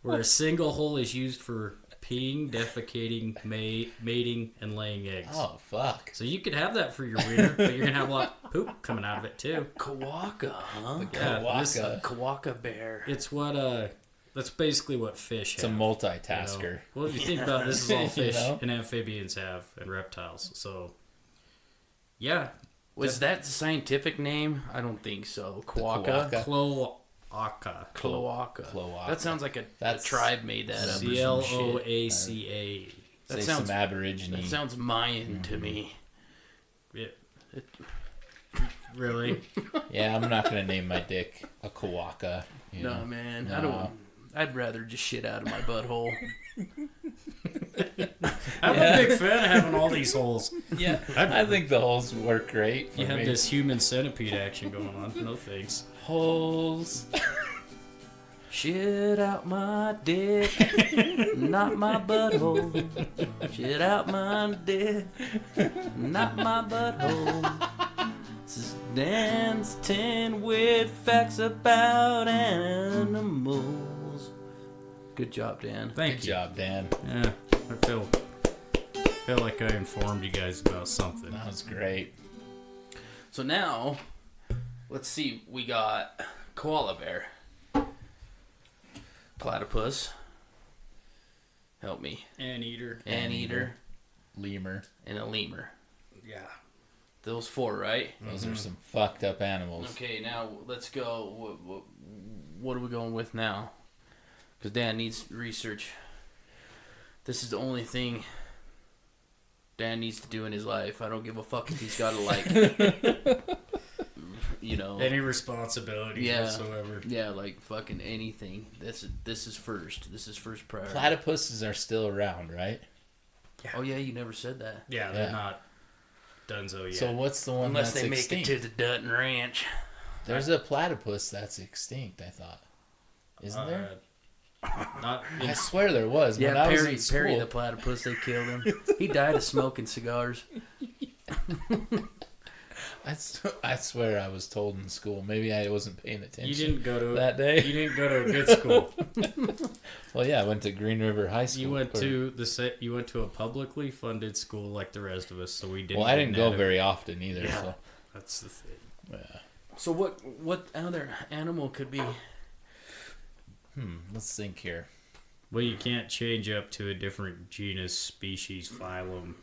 where a single hole is used for peeing, defecating, mating, and laying eggs. Oh, fuck. So you could have that for your wiener, but you're gonna have a lot of poop coming out of it too. Kawaka, huh? Kawaka. Kawaka bear. It's what that's basically what fish It's have. a multitasker. Well, if you think about it, this is all fish You know? and amphibians have and reptiles. So yeah. Was that the scientific name? I don't think so. Kawaka. Kawaka. Cloaca. Cloaca. That sounds like a tribe made that up. or some shit. Cloaca. Say sounds some Aborigine. That sounds Mayan to me. Yeah. Really? Yeah, I'm not gonna name my dick a Kawaka. No, man. No. I don't. I'd rather just shit out of my butthole. I'm a big fan of having all these holes. Yeah, I think the holes work great. You have this human centipede action going on. No thanks. Holes. Shit out my dick, not my butthole. Shit out my dick, not my butthole. This is Dan's 10 weird facts about animals. Good job, Dan. Good job, Dan. Yeah, I feel like I informed you guys about something. That was great. So now, let's see. We got koala bear, platypus. Help me. Anteater. Anteater. Lemur. And a lemur. Yeah. Those 4, right? Those are some fucked up animals. Okay, now let's go. What are we going with now? Because Dan needs research. This is the only thing Dan needs to do in his life. I don't give a fuck if he's got to, like, you know. Any responsibility whatsoever. Yeah, like fucking anything. This is first. This is first priority. Platypuses are still around, right? Yeah. Oh, yeah, you never said that. Yeah, they're not donezo yet. So what's the one Unless that's they make extinct? it to the Dutton Ranch. There's a platypus that's extinct, I thought. Isn't there? Not I swear there was. Yeah, when I was Perry, in school, Perry the platypus, they killed him. He died of smoking cigars. I swear I was told in school. Maybe I wasn't paying attention. You didn't go to that day. You didn't go to a good school. Well, yeah, I went to Green River High School. You went to a publicly funded school like the rest of us, so we didn't. Well, I didn't go get very often either. Yeah. So That's the thing. yeah. So what other animal could be? Let's think here. Well, you can't change up to a different genus, species, phylum.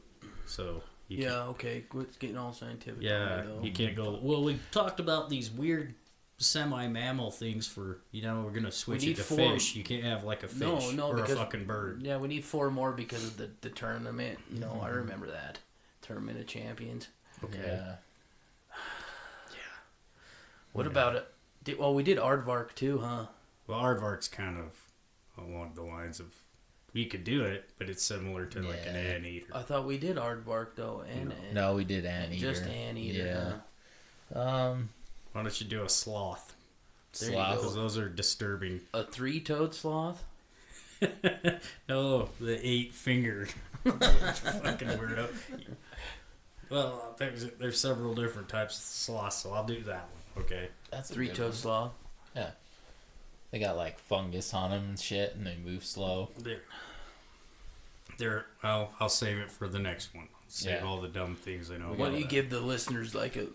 So you Yeah, okay. Quit getting all scientific. yeah, on me, though. you can't go. Well, we talked about these weird semi-mammal things for we're gonna switch need it to 4. fish. You can't have like a fish No, or a because- fucking bird. Yeah, we need 4 more because of the tournament. You know, I remember that. Tournament of Champions. Okay. Yeah. What about it? We did Aardvark too, huh? Well, aardvark's kind of along the lines of you could do it, but it's similar to like an Yeah. anteater. I thought we did Aardvark though, and No, we did anteater. just anteater. Yeah. Huh? Why don't you do a sloth? There you Sloth. go. Because those are disturbing. A 3-toed sloth. No, the 8-fingered. Fucking weirdo. Well, there's several different types of sloths, so I'll do that one. Okay. That's a good 3-toed one. sloth. Yeah. They got like fungus on them and shit, and they move slow. I'll save it for the next one. Save Yeah. all the dumb things I know. Why about don't you that. give the listeners like a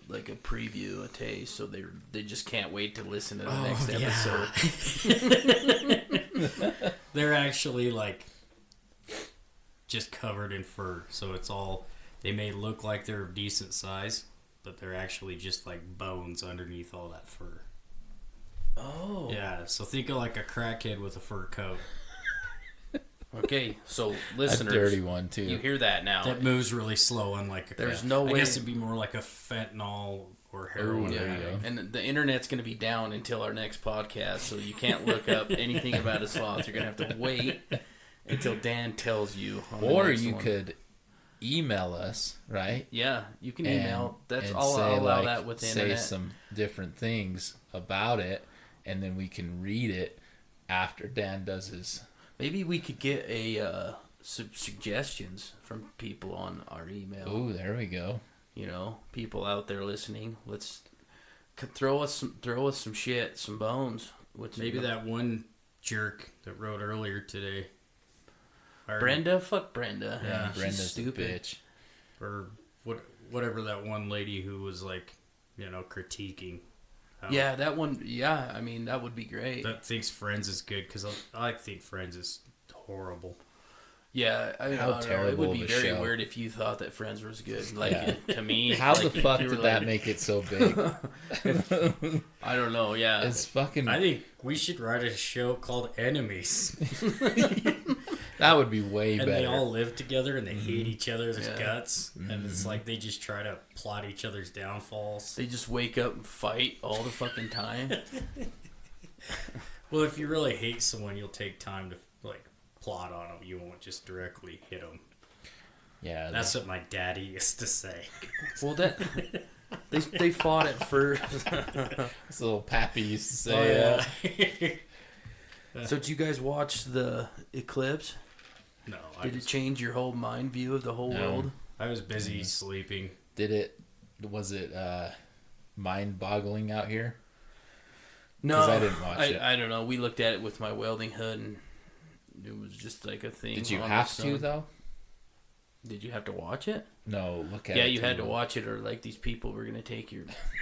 preview, a taste, so they just can't wait to listen to the next episode. They're actually like just covered in fur, so it's all. They may look like they're of decent size, but they're actually just like bones underneath all that fur. Oh. Yeah, so think of like a crackhead with a fur coat. Okay, so A listeners, dirty one too. you hear that now? That moves really slow, unlike a There's crack. no I way. guess it'd be more like a fentanyl or heroin. Ooh, Yeah, there you addict. go. and the internet's going to be down until our next podcast, so you can't look up anything about a sloth. You're going to have to wait until Dan tells you. On the Or next you one. could email us, right? Yeah, you can And- email. That's and all. say, I'll allow like, that with the say internet. some different things about it, and then we can read it after Dan does his. Maybe we could get a suggestions from people on our email. Oh, there we go. You know, people out there listening. Let's throw us some shit, some bones. Maybe that one jerk that wrote earlier today. Brenda, fuck Brenda. Yeah, she's Brenda's stupid. a bitch. Or whatever that one lady who was like, critiquing. how- Yeah, that one. Yeah, I mean that would be great. That thinks Friends is good because I think Friends is horrible. Yeah, I How don't know. It terrible would be of a very show. weird if you thought that Friends was good. Like Yeah. to me, How like, the fuck you were did that like- make it so big? I don't know. Yeah, It's fucking. I think we should write a show called Enemies, That would be way and better. they all live together and they hate each other's Yeah. guts, and it's like they just try to plot each other's downfalls. they just wake up and fight all the fucking time. Well, if you really hate someone, you'll take time to like plot on them. You won't just directly hit them. Yeah, That's what my daddy used to say. Well, that they fought at first. this little Pappy used to say. Oh, yeah. So did you guys watch the eclipse? No, Did it change your whole mind view of the whole No. world? I was busy sleeping. Was it mind-boggling out here? No, 'Cause I didn't watch it. I don't know. We looked at it with my welding hood, and it was just like a thing. Did you on have the to sun. though? Did you have to watch it? No, look at Yeah, it. you had too. to watch it, or like these people were gonna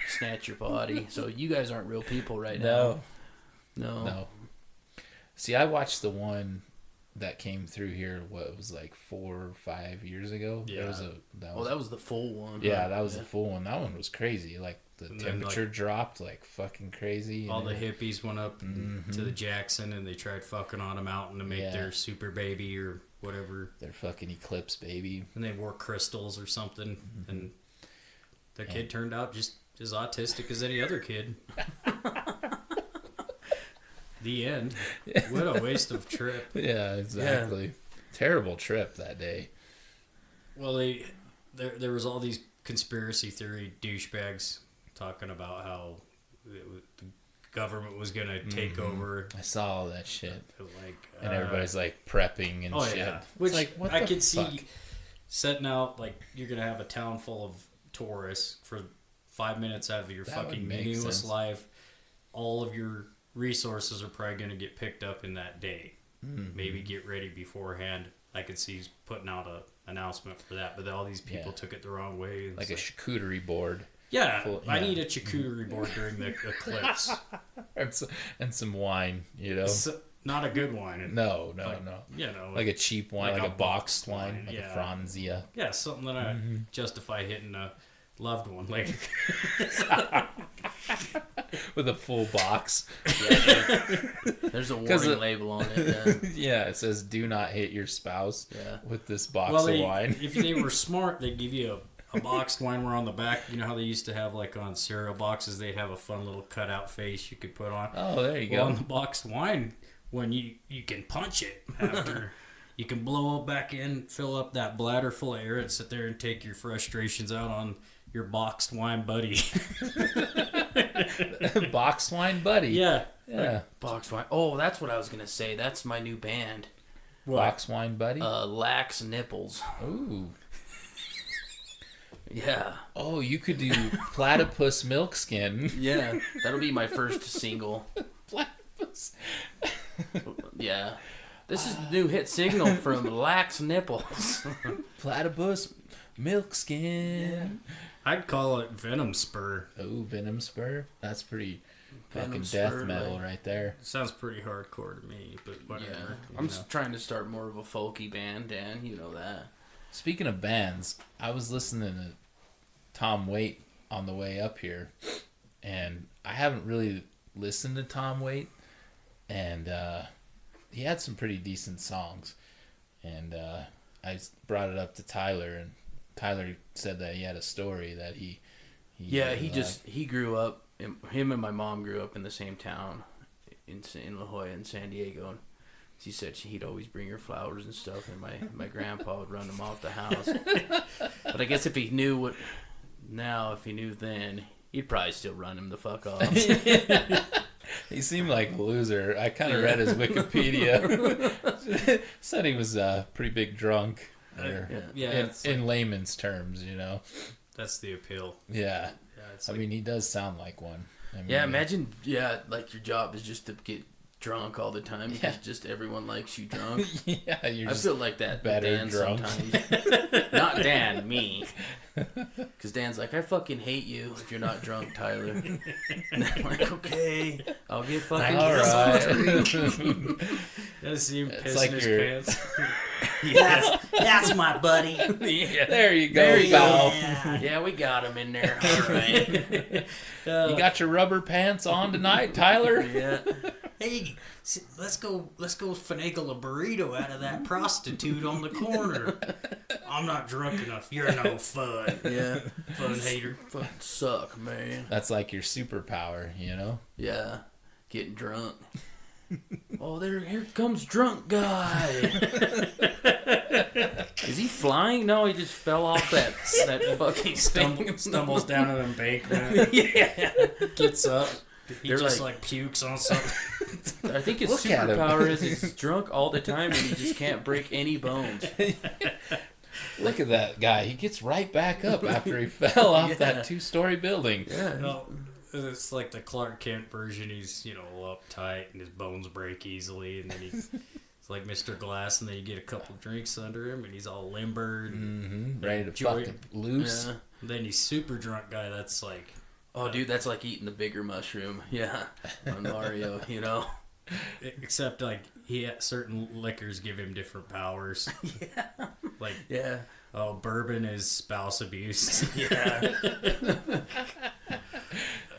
snatch your body. So you guys aren't real people right now. No, No. no. See, I watched the one that came through here. What was like 4 or 5 years ago? Yeah. That was the full one. Yeah, huh? that was the full one. That one was crazy. Like the And then, temperature dropped like fucking crazy. All and the it- hippies went up to the Jackson and they tried fucking on a mountain to make Yeah. their super baby or whatever. their fucking eclipse baby. And they wore crystals or something. And the kid turned out just as autistic as any other kid. The end. What a waste of trip. Yeah, exactly. Terrible trip that day. Well, there was all these conspiracy theory douchebags talking about how the government was going to take over. I saw all that shit. Like, And everybody's like prepping and shit. Yeah. It's Which like, what I the could fuck? see setting out, like, you're going to have a town full of tourists for 5 minutes out of your That would fucking make meaningless sense. life. All of your resources are probably going to get picked up in that day. Mm-hmm. Maybe get ready beforehand. I could see he's putting out a announcement for that, but all these people Yeah. took it the wrong way. It's Like a charcuterie board. yeah, full- I yeah. need a charcuterie board during the eclipse. And some wine, you know? So, not a good wine. No. You know, Like a cheap wine, like like, a a boxed wine, wine, like yeah. a Franzia. yeah, something that I justify hitting a loved one later. With a full box. There's a 'Cause warning it- label on it. Yeah. Yeah, it says do not hit your spouse Yeah. with this box Well, of they, wine. if they were smart, they'd give you a boxed wine where on the back, you know how they used to have, like, on cereal boxes, they'd have a fun little cutout face you could put on. Oh, there you Well, go. on the boxed wine, when you can punch it after, you can blow it back in, fill up that bladder full of air, and sit there and take your frustrations out on your boxed wine buddy. Boxed wine buddy. Yeah. Yeah. Box wine. Oh, that's what I was gonna say. That's my new band. Box wine buddy. Lax Nipples. Ooh. Yeah. Oh, you could do platypus milk skin. Yeah. That'll be my first single. Platypus. Yeah. This is the new hit single from Lax Nipples. Platypus milk skin. I'd call it Venom Spur. Oh, Venom Spur. That's pretty fucking Venom death Spur, metal like- right there. Sounds pretty hardcore to me, but whatever. Yeah. you I'm know. trying to start more of a folky band, Dan. You know that. Speaking of bands, I was listening to Tom Waite on the way up here, and I haven't really listened to Tom Waite, and he had some pretty decent songs, and I brought it up to Tyler, and Tyler said that he had a story that he Yeah, really liked. he grew up. Him and my mom grew up in the same town, in La Jolla in San Diego. And she said he'd always bring her flowers and stuff, and my grandpa would run them off the house. But I guess if he knew what now, if he knew then, he'd probably still run him the fuck off. He seemed like a loser. I kind of read his Wikipedia. Said he was a pretty big drunk. Or Yeah, in, it's in layman's terms, you know. that's the appeal. Yeah. Yeah, it's I like, mean, he does sound like one. I mean, Yeah, imagine, like your job is just to get drunk all the time because Yeah. just everyone likes you drunk. Yeah, you're I just feel like that with better Dan drunk. sometimes. Not Dan, me. Because Dan's like, I fucking hate you if you're not drunk, Tyler. And I'm like, okay, I'll get fucking all right. I see him It's pissing like his you're- pants. That's my buddy. Yeah. There you go, There you pal. go. Yeah, we got him in there. All right. You got your rubber pants on tonight, Tyler? Yeah. Hey, let's go finagle a burrito out of that prostitute on the corner. I'm not drunk enough. You're no fun. Yeah. Fun hater. Fucking suck, man. That's like your superpower, you know? Yeah. Getting drunk. Oh, here comes drunk guy. Is he flying? No, he just fell off that fucking thing. Stumbles down an embankment. Yeah. Gets up. He They're just like- pukes on something. I think his Look at him. superpower is he's drunk all the time and he just can't break any bones. Look at that guy. He gets right back up after he fell off Yeah. that 2-story building. Yeah. No, it's like the Clark Kent version. He's, uptight and his bones break easily, and then it's like Mr. Glass, and then you get a couple drinks under him, and he's all limber. And Ready to Joy- fucking loose. Yeah. then he's super drunk guy. That's like, Oh, dude, that's like eating the bigger mushroom. Yeah. On Mario, Except like certain liquors give him different powers. Yeah. Like Yeah. oh, bourbon is spouse abuse. Yeah.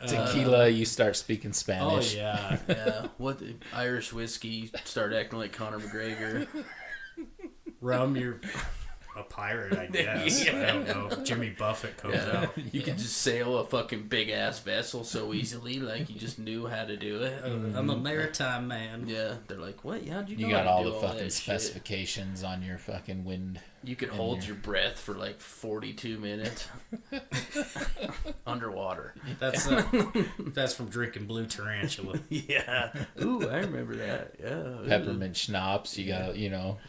Tequila, you start speaking Oh Spanish. yeah. Yeah. What the Irish whiskey start acting like Conor McGregor. Rum, you're a pirate, I guess. Yeah. I don't know. Jimmy Buffett comes Yeah. out. You could just sail a fucking big ass vessel so easily, like you just knew how to do it. I'm a maritime man. Yeah, they're like, what? Yeah, how'd you know You got how all to the do fucking that shit? specifications on your fucking wind. You could hold your breath for like 42 minutes underwater. That's from drinking Blue Tarantula. Yeah. Ooh, I remember that. Yeah. Peppermint schnapps. You got,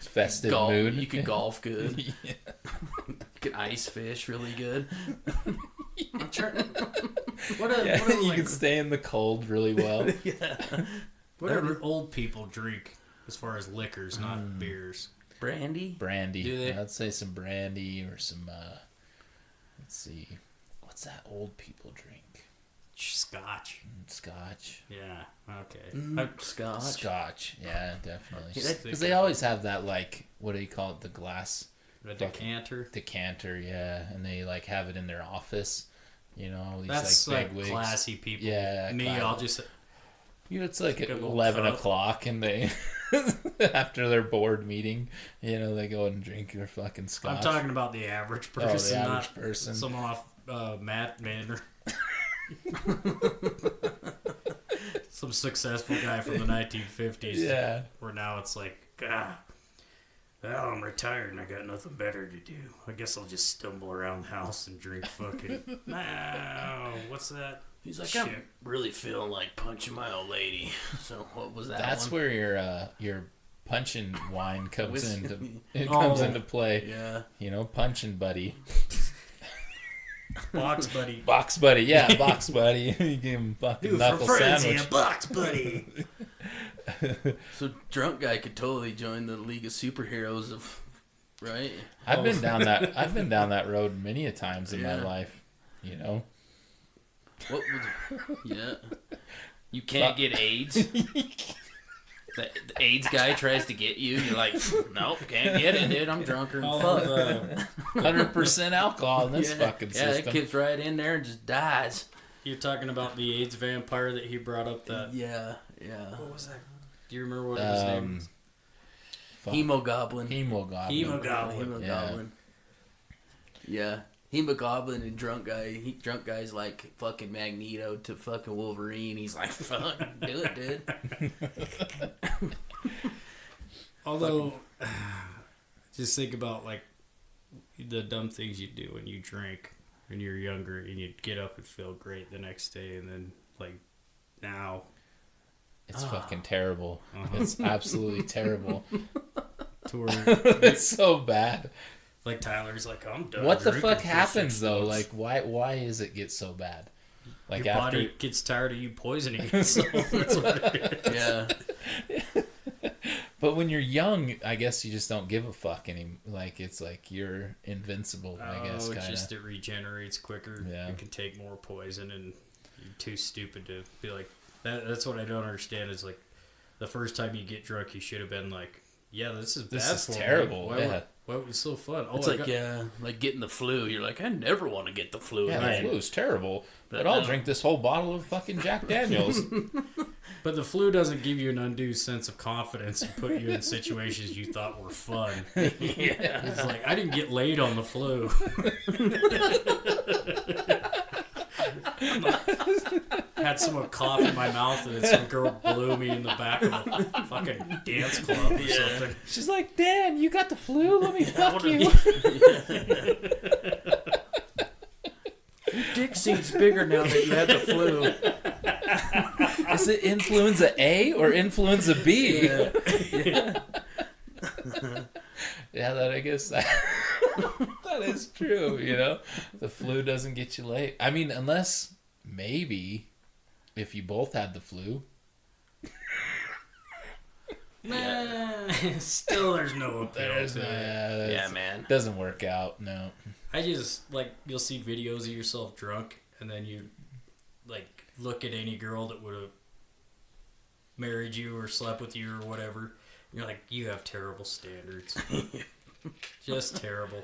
festive Golf, mood. you could golf good. You could ice fish really good. I'm trying. What are You like, can stay in the cold really well. Yeah. what do old people drink as far as liquors, not beers? Brandy? Brandy. Do they? I'd say some brandy or some, let's see. What's that old people drink? Scotch. Scotch. Yeah. Okay. Scotch. Scotch. Yeah, definitely. Yeah, Because they always have that, like, what do you call it? The glass A decanter. decanter, yeah. And they, like, have it in their office. These, That's like, like big wigs. classy people. Yeah, Me, classy. I'll just. It's like Take at a little 11 cup. o'clock and they, after their board meeting, they go and drink their fucking scotch. I'm talking about the average the person, average not person. someone off Matt Manor. Some successful guy from the 1950s. Yeah. Where now it's like, well, I'm retired and I got nothing better to do. I guess I'll just stumble around the house and drink fucking. What's that? He's like, Shit. I'm really feeling like punching my old lady. So what was that? That's one? where your punching wine comes Whis- into play. Yeah. Punching buddy. Box buddy. Box buddy, yeah, box buddy. You give him fucking Dude, knuckle for friends sandwich. here, box buddy. So drunk guy could totally join the League of Superheroes of, right? I've been down that road many a times in my Yeah. life. What was? Yeah. You can't get AIDS. The AIDS guy tries to get you. You're like, nope, can't get it, dude. I'm drunker than fuck. 100% alcohol in this fucking Yeah, that system. kid's right in there and just dies. You're talking about the AIDS vampire that he brought up. That Yeah. what was that? Do you remember what his name was? Fuck. Hemogoblin. Hemogoblin. Hemogoblin. Yeah. Hemogoblin and drunk guy. Drunk guy's like fucking Magneto to fucking Wolverine. He's like, fuck, do it, dude. Although, just think about like the dumb things you do when you drink when you're younger and you get up and feel great the next day, and then like now It's fucking terrible. It's absolutely terrible. to where It's so bad. like Tyler's like, I'm done. What the drinking fuck for happens 6 though? months." Like, why does it get so bad? Like Your after body gets tired of you poisoning yourself. That's what it is. Yeah. But when you're young, I guess you just don't give a fuck anymore. Like, it's like you're invincible, I guess, it's kind just of. it regenerates quicker. Yeah. You can take more poison, and you're too stupid to be like that. That's what I don't understand. Is like the first time you get drunk, you should have been like, "Yeah, this is bad This is for terrible." me. Yeah. Why was it so fun? Oh, It's like, like getting the flu. You're like, I never want to get the flu Yeah, again. the flu's terrible. But But I'll no. drink this whole bottle of fucking Jack Daniels. But the flu doesn't give you an undue sense of confidence and put you in situations you thought were fun. Yeah. It's like I didn't get laid on the flu. Had someone cough in my mouth and then some girl blew me in the back of a fucking dance club or something. She's like, Dan, you got the flu? Let me fuck you. Your dick seems bigger now that you had the flu. Is it influenza A or influenza B? Yeah. Yeah, that I guess that is true, The flu doesn't get you late. I mean, unless maybe if you both had the flu. Still, there's no appeal to it. Yeah, man. Doesn't work out, no. I just you'll see videos of yourself drunk, and then you look at any girl that would have married you or slept with you or whatever. And you're like, you have terrible standards. Just terrible.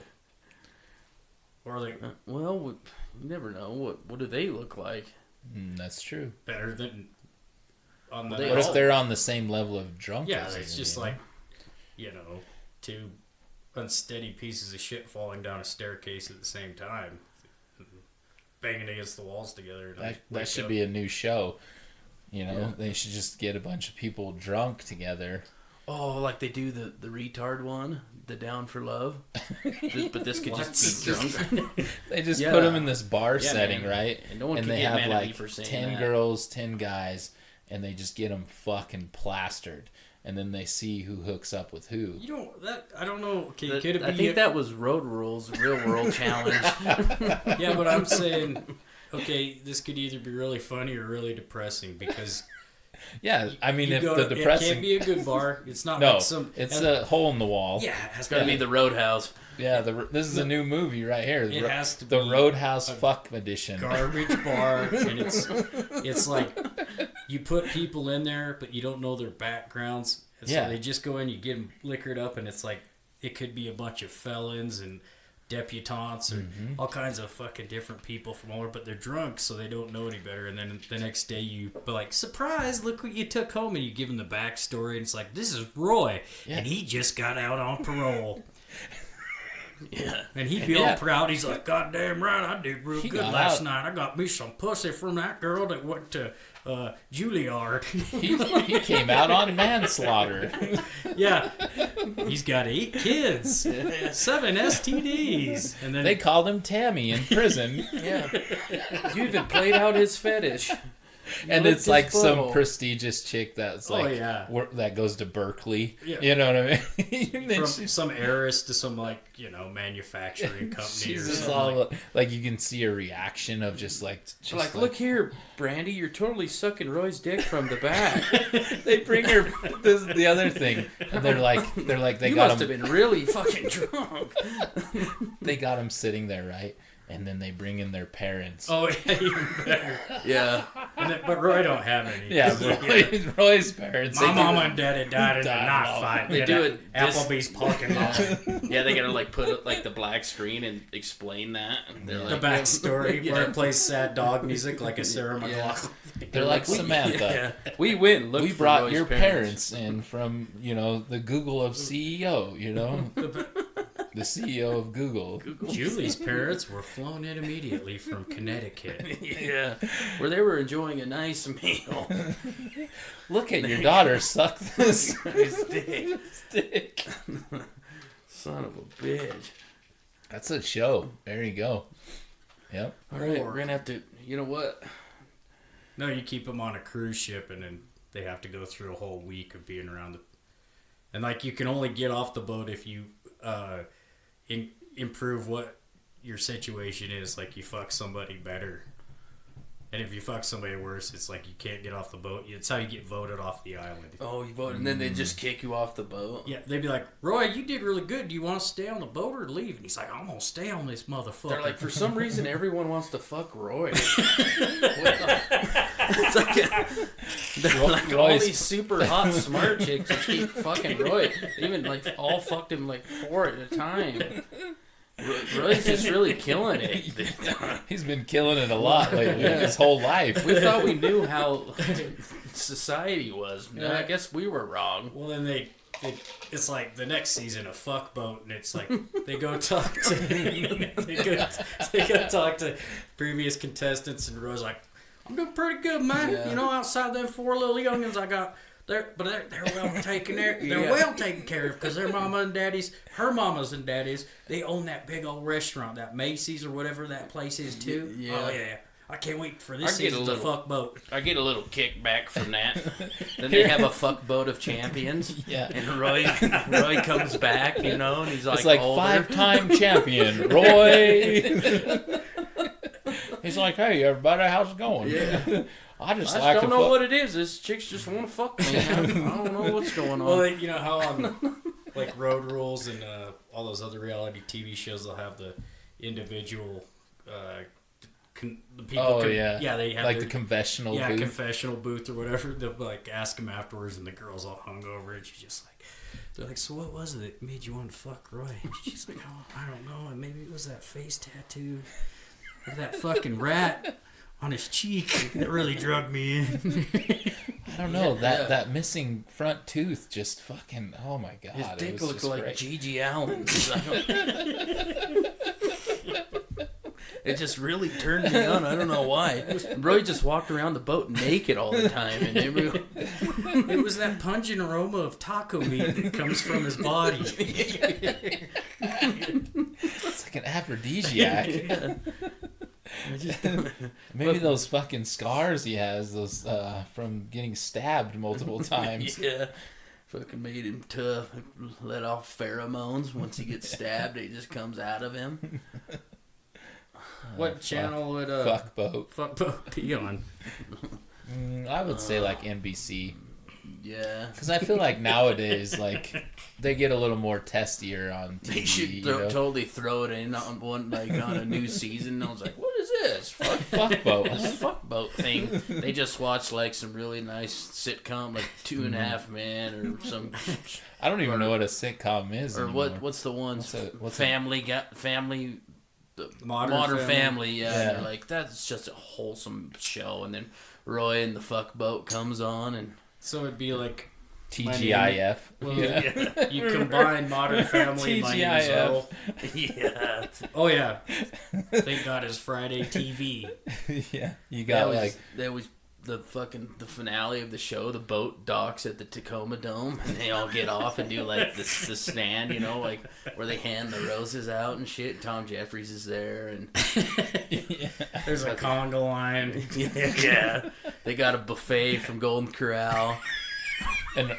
Or they Well, you never know. What do they look like? That's true. better than on the. They What if all- they're on the same level of drunk? Yeah, as it's you, just you know? like, two unsteady pieces of shit falling down a staircase at the same time, banging against the walls together. That should be a new show. You know, they should just get a bunch of people drunk together. Oh, like they do the retard one, the Down for Love. But this could just be drunk. They just Yeah. put them in this bar Yeah, setting, man. right? And no one can they get have mad at me like for saying 10 that. girls, 10 guys, and they just get them fucking plastered. And then they see who hooks up with who. I don't know. Okay, could it be? I think that was Road Rules, Real World Challenge. Yeah, but I'm saying, okay, this could either be really funny or really depressing because Yeah, I mean, you if go the to, depressing... it can't be a good bar. It's not no, like some. it's a hole in the wall. Yeah, it has It's to got to be be the Roadhouse. Yeah, this is a new movie right here. It has to the be Roadhouse a Fuck Edition. garbage bar, and it's like you put people in there, but you don't know their backgrounds. And Yeah. so they just go in, you get them liquored up, and it's like it could be a bunch of felons and debutantes or all kinds of fucking different people from all over, but they're drunk, so they don't know any better. And then the next day you be like, surprise, look what you took home, and you give them the backstory, and it's like, this is Roy, and he just got out on parole. Yeah. And he'd be all proud. He's like, God damn right, I did real good got last out. night. I got me some pussy from that girl that went to Juilliard. He came out on manslaughter. Yeah. He's got 8 kids, 7 STDs. And then They called him Tammy in prison. Yeah. You even played out his fetish. And licked it's his like some butthole. prestigious chick that's Oh, like yeah. that goes to Berkeley. Yeah. You know what I mean? And then from she's some heiress to some, like, manufacturing company she's or just something. all like you can see a reaction of just like Look here, Brandy, you're totally sucking Roy's dick from the back. they bring her this is the other thing. And they're like they You got must him have been really fucking drunk. they got him sitting there, right? And then they bring in their parents. Oh, yeah, even better. Yeah. But Roy don't have any. Yeah, Roy's parents. My they mama do- and daddy died in a Died knife in fight. They in do a it Applebee's parking lot. Yeah, they gotta put the black screen and explain that. And they're The like, backstory Yeah. where it plays sad dog music like a Sarah McLachlan. They're like Samantha. Yeah. We went. Look We for brought Roy's your parents in from, the Google of CEO, the CEO of Google. Julie's parents were flown in immediately from Connecticut. Yeah, where they were enjoying a nice meal. Look at your daughter suck this His dick. dick. Son of a bitch. That's a show. There you go. Yep. All right, we're gonna have to. You know what? No, you keep them on a cruise ship, and then they have to go through a whole week of being around the. And you can only get off the boat if you improve what your situation is. Like you fuck somebody better, and if you fuck somebody worse, it's like you can't get off the boat. It's how you get voted off the island. Oh, you voted, and then they just kick you off the boat. Yeah, they'd be like, Roy, you did really good. Do you want to stay on the boat or leave? And he's like, I'm going to stay on this motherfucker. They're like, for some reason, everyone wants to fuck Roy. It's like all Roy's- these super hot, smart chicks just keep fucking Roy. Even all fucked him 4 at a time. Roy's just really killing it. He's been killing it a lot lately. His whole life. We thought we knew how society was. No, I guess we were wrong. Well, then it's like the next season of Fuck Boat, and it's like they go talk to they go talk to previous contestants, and Roy's like, I'm doing pretty good, man. Yeah. Outside them 4 little youngins I got. They're well taken care. They're well taken care of because their her mamas and daddies, they own that big old restaurant, that Macy's or whatever that place is too. Yeah. Oh yeah. I can't wait for this I get a season to little- Fuck Boat. I get a little kickback from that. Then they have a fuck boat of champions. Yeah. And Roy comes back, and he's like, It's like older. 5-time champion, Roy. He's like, hey, everybody, how's it going? Yeah. I just I like just to don't know fuck. what it is. This chicks just want to fuck me. I don't know what's going on. Well, you know how on Road Rules and all those other reality TV shows, they'll have the individual the people. Oh yeah. Yeah, they have like their, the confessional yeah, booth. confessional booth or whatever. They'll like ask him afterwards, and the girl's all hungover, and she's just like, they're like, so what was it that made you want to fuck Roy? And she's like, oh, I don't know, and maybe it was that face tattoo of that fucking rat on his cheek that really drug me in. I don't know, that missing front tooth just fucking, oh my god. His dick it was looked just like great. Gigi Allen's. It just really turned me on. I don't know why. Roy just walked around the boat naked all the time, and everyone... It was that pungent aroma of taco meat that comes from his body. It's like an aphrodisiac. Maybe those fucking scars he has, those from getting stabbed multiple times. Yeah. Fucking made him tough. Let off pheromones. Once he gets stabbed, it just comes out of him. What channel would Fuck boat. Fuck boat be on? I would say like NBC. Yeah. Because I feel like nowadays, like, they get a little more testier on TV. They should totally throw it in on one, like, on a new season. I was like, what is this? Fuck boat. This fuck boat thing. They just watch, like, some really nice sitcom, like 2.5 Men or some... I don't even know what a sitcom is Or anymore. what's the one? What's Family... Modern Family, yeah. Yeah. And they're like, that's just a wholesome show. And then Roy and the fuck boat comes on, and... So it'd be like TGIF. Well, Yeah. you combine Modern Family, My Name is TGIF. Earl. Yeah. Oh yeah. Thank God it's Friday TV. Yeah. You got like... That was the finale of the show. The boat docks at the Tacoma Dome, and they all get off and do like the stand, you know, like where they hand the roses out and shit. Tom Jeffries is there, and There's a conga line. yeah, they got a buffet from Golden Corral. And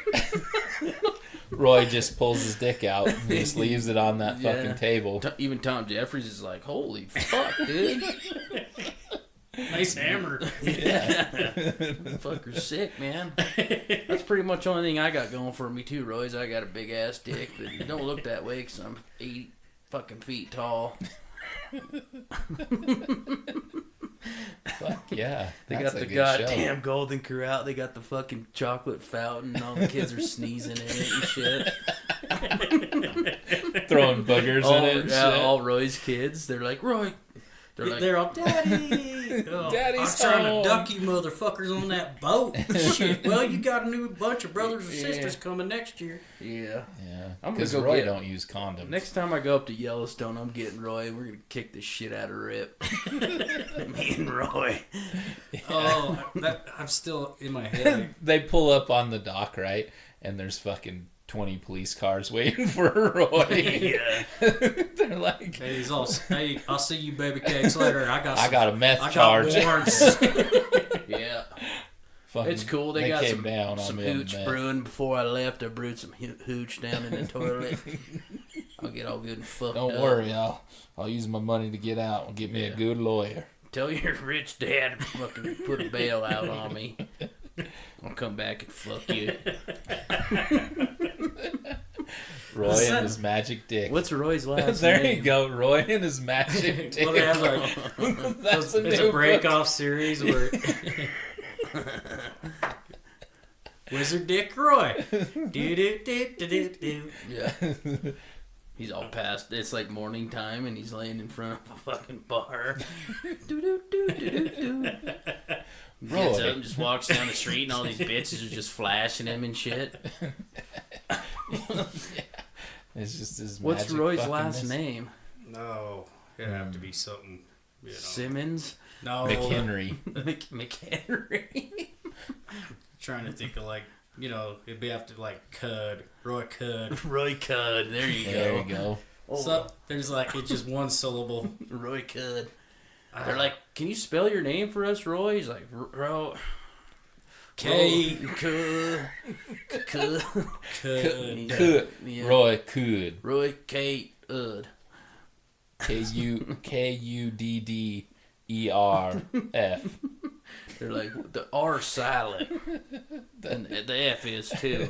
Roy just pulls his dick out and just leaves it on that fucking table. Even Tom Jeffries is like, "Holy fuck, dude." Nice hammer. Yeah. Fucker's sick, man. That's pretty much the only thing I got going for me too, Roy's. I got a big ass dick, but it don't look that way because I'm 8 fucking feet tall. Fuck yeah. They That's got a the good goddamn show. Golden Corral. They got the fucking chocolate fountain, and all the kids are sneezing in it and shit. Throwing boogers in it and shit. All Roy's kids. They're like, Roy. They're all, Daddy! Oh, Daddy's I was trying home. to duck you motherfuckers on that boat. Shit. Well, you got a new bunch of brothers or sisters coming next year. Yeah. Yeah. I'm gonna Because go Roy get- don't use condoms. Next time I go up to Yellowstone, I'm getting Roy. We're gonna kick the shit out of Rip. Me and Roy. Oh, I'm still in my head. They pull up on the dock, right? And there's fucking 20 police cars waiting for Roy. Yeah. They're like, Hey, he's all, hey, I'll see you baby cakes later. I got a meth I charge. got warrants. Yeah. Fucking- It's cool. They got came down on some me on hooch meth. brewing. Before I left, I brewed some hooch down in the toilet. I'll get all good and fucked Don't up. worry, I'll use my money to get out and get me a good lawyer. Tell your rich dad to fucking put a bail out on me. I'll come back and fuck you. Roy and his magic dick. What's Roy's last There name? you go, Roy and his magic dick. Well, they have like That's it's a new break-off series where Wizard Dick Roy. Do. Yeah. He's all past. It's like morning time, and he's laying in front of a fucking bar. Roy. Gets up and just walks down the street, and all these bitches are just flashing him and shit. It's just his What's magic Roy's fuckingness. last name? No, it'd have to be something. You know. Simmons? No, McHenry. McHenry. trying to think of like it'd be after like Cud, Roy Cud. Roy Cud. There you go. There you go. Oh, So there's like it's just one syllable. Roy Cud. They're like, can you spell your name for us, Roy? He's like, Ro. K. Cud. Cud. Cud. Could. Yeah. Roy could. Roy K. Ud. KUDDERF. They're like, the R silent. And the F is too.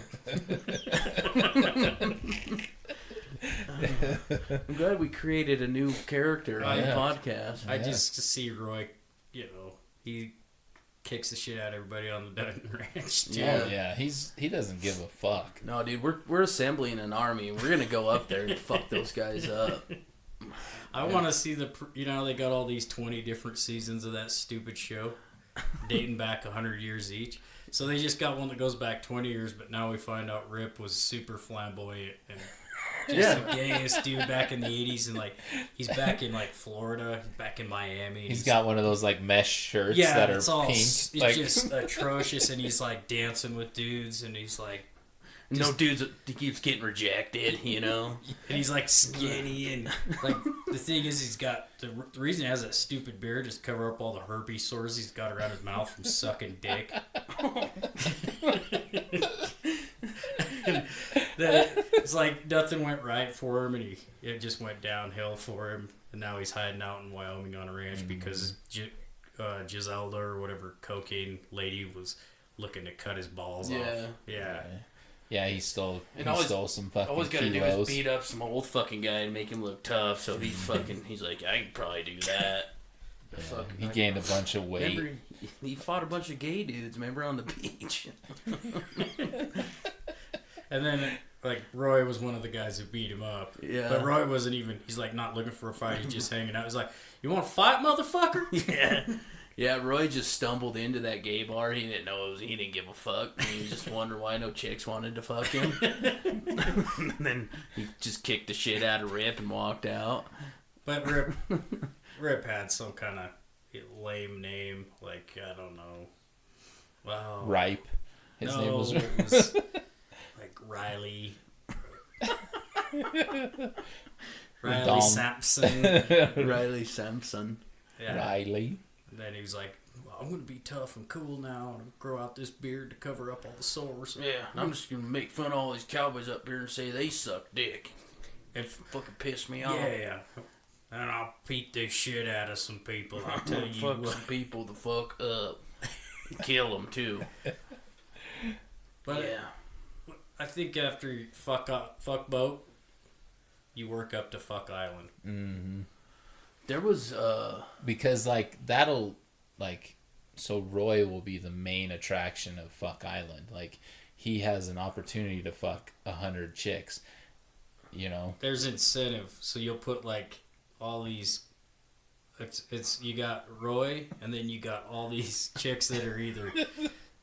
I'm glad we created a new character on the Yeah. podcast. I just see Roy he kicks the shit out of everybody on the Dutton Ranch. Too. Yeah. Oh yeah, he doesn't give a fuck. No, dude, we're assembling an army. We're gonna go up there and fuck those guys up. I want to see they got all these 20 different seasons of that stupid show, dating back 100 years each. So they just got one that goes back 20 years, but now we find out Rip was super flamboyant and just the gayest dude back in the 80s, and like he's back in like Florida, he's back in Miami. He's got one of those like mesh shirts yeah, that are it's all pink. it's Like, just atrocious, and he's like dancing with dudes, and he's like. No dudes, he keeps getting rejected, And he's like skinny, and like the thing is, he's got the reason he has that stupid beard is to cover up all the herpes sores he's got around his mouth from sucking dick. It's like nothing went right for him, and it just went downhill for him, and now he's hiding out in Wyoming on a ranch because Giselda or whatever cocaine lady was looking to cut his balls off. Yeah. yeah, he stole some fucking All he's gotta do kilos. is beat up some old fucking guy and make him look tough, so he's like, I can probably do that. Yeah, he gained a bunch of weight. Remember, he fought a bunch of gay dudes, remember, on the beach. And then, like, Roy was one of the guys who beat him up. Yeah. But Roy wasn't even, he's like not looking for a fight, he's just hanging out. He's like, you want to fight, motherfucker? Yeah. Yeah, Roy just stumbled into that gay bar. He didn't know he didn't give a fuck. He just wondered why no chicks wanted to fuck him. And then he just kicked the shit out of Rip and walked out. But Rip had some kind of lame name, like, I don't know. Wow. Ripe. His name was it was like Riley. Riley Dom. Sampson. Riley Sampson. Yeah. Riley. And then he was like, well, I'm going to be tough and cool now and grow out this beard to cover up all the sores. Yeah, and I'm just going to make fun of all these cowboys up here and say they suck dick. And Fucking piss me off. yeah. And I'll beat the shit out of some people, I'll tell you Fuck what. some people the fuck up. Kill them, too. But Yeah. I think after you fuck boat, you work up to fuck island. Mm-hmm. There was, Because like that'll like so Roy will be the main attraction of Fuck Island. Like he has an opportunity to fuck 100 chicks. There's incentive, so you'll put like all these. It's you got Roy, and then you got all these chicks that are either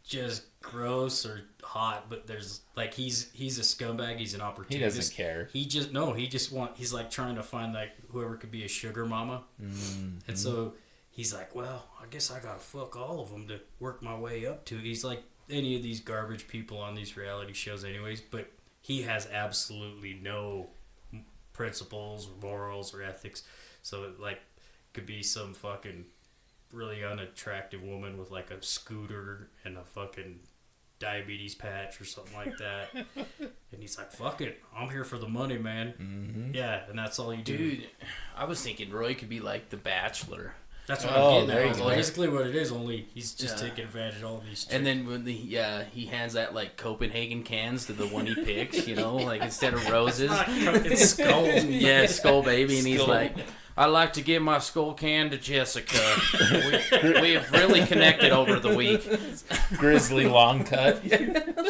just gross or hot, but there's like he's a scumbag. He's an opportunist. He doesn't care. He's like trying to find like whoever could be a sugar mama, and so he's like, well, I guess I gotta fuck all of them to work my way up to. He's like any of these garbage people on these reality shows, anyways. But he has absolutely no principles, or morals, or ethics. So it like could be some fucking really unattractive woman with like a scooter and a fucking diabetes patch or something like that. And he's like, fuck it, I'm here for the money, man. Mm-hmm. Yeah, and that's all you do. dude, I was thinking Roy could be like the Bachelor. That's what Oh, I'm there getting you at. go. Basically what it is, only he's just Yeah. taking advantage of all these chicks. And then when he hands that like Copenhagen cans to the one he picks, like instead of roses. It's Skull. Yeah, Skull Baby, and he's Skull. like, I'd like to give my skull can to Jessica. we have really connected over the week. Grizzly long cut.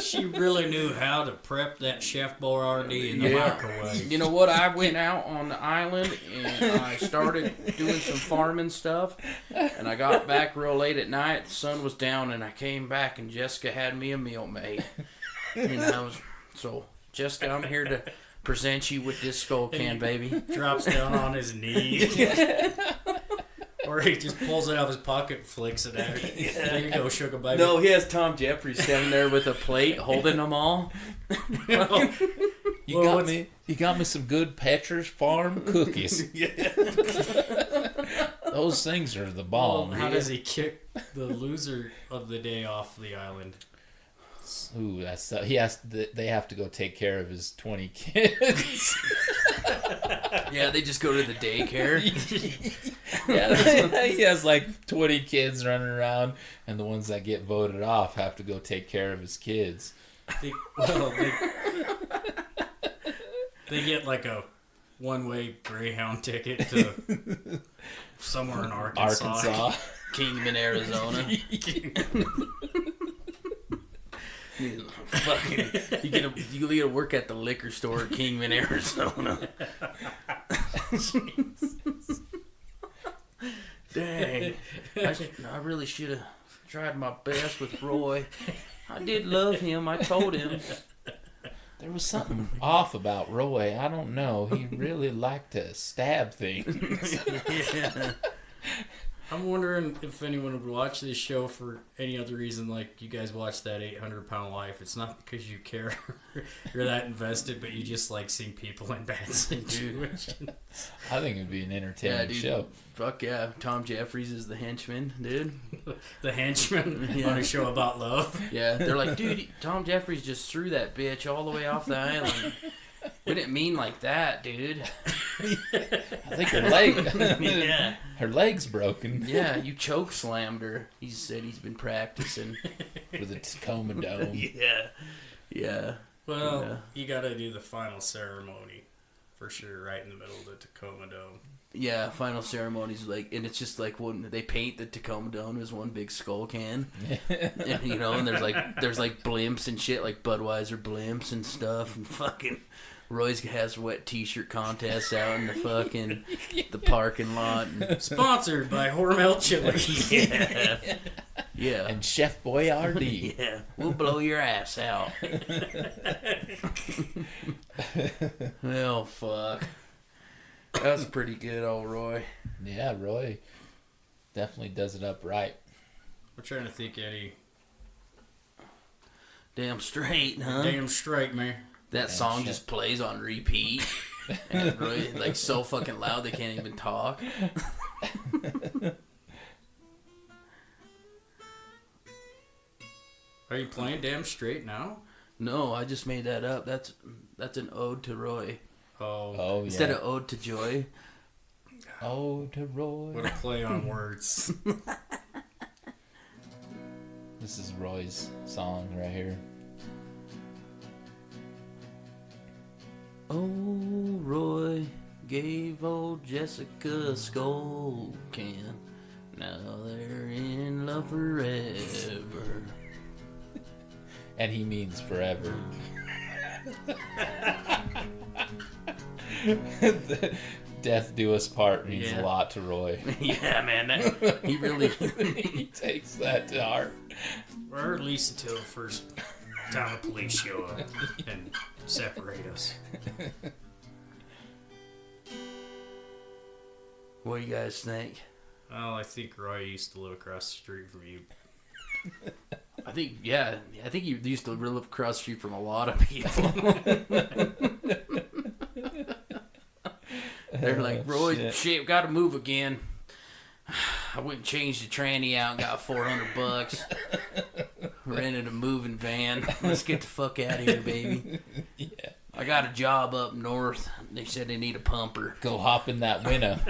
She really knew how to prep that Chef Boyardee in the microwave. You know what? I went out on the island and I started doing some farming stuff. And I got back real late at night. The sun was down, and I came back, and Jessica had me a meal made. So Jessica, I'm here to present you with this skull can, baby. Drops down on his knee. Or he just pulls it out of his pocket and flicks it at her. There you go, sugar baby. No, he has Tom Jeffries standing there with a plate holding them all. You got me some good Petrus Farm cookies. Those things are the bomb. How does he kick the loser of the day off the island? Ooh, they have to go take care of his 20 kids. Yeah, they just go to the daycare. Yeah, he has like 20 kids running around, and the ones that get voted off have to go take care of his kids. They get like a one-way Greyhound ticket to somewhere in Arkansas. Kingman, Arizona. Fucking, you get to work at the liquor store at Kingman, Arizona. Dang, I really should have tried my best with Roy. I did love him. I told him. There was something off about Roy. I don't know. He really liked to stab things. Yeah. I'm wondering if anyone would watch this show for any other reason, like you guys watch that 800-Pound Life. It's not because you care, you're that invested, but you just like seeing people in bad situations. I think it'd be an entertaining show. Fuck yeah. Tom Jeffries is the henchman, dude. The henchman on a show about love. Yeah, they're like, dude, Tom Jeffries just threw that bitch all the way off the island. We didn't mean like that, dude. I think her leg's broken. Yeah, you choke slammed her. He said he's been practicing with a Tacoma Dome. Yeah. Well, you got to do the final ceremony for sure, right in the middle of the Tacoma Dome. Yeah, final ceremonies and it's just like when they paint the Tacoma Dome as one big skull can, and, and there's like blimps and shit, like Budweiser blimps and stuff, and fucking Roy's has wet T-shirt contests out in the parking lot. And, sponsored by Hormel Chili. Yeah. And Chef Boyardee. Yeah, we'll blow your ass out. Oh fuck. That was pretty good, old Roy. Yeah, Roy definitely does it up right. We're trying to think, Eddie. Damn straight, huh? Damn straight, man. That song just plays on repeat. And Roy, like, so fucking loud they can't even talk. Are you playing Damn Straight now? No, I just made that up. That's an ode to Roy. Oh yeah. Instead of ode to joy. Ode to Roy. What a play on words. This is Roy's song right here. Oh, Roy gave old Jessica a skull can. Now they're in love forever. And he means forever. Death do us part means a lot to Roy. Yeah, man. He really he takes that to heart. Or at least until the first time the police show up and separate us. What do you guys think? Well, I think Roy used to live across the street from you. I think you used to live across the street from a lot of people. They're like, Roy, shit, got to move again. I went and changed the tranny out and got $400. Rented a moving van. Let's get the fuck out of here, baby. Yeah. I got a job up north. They said they need a pumper. Go hop in that Winna.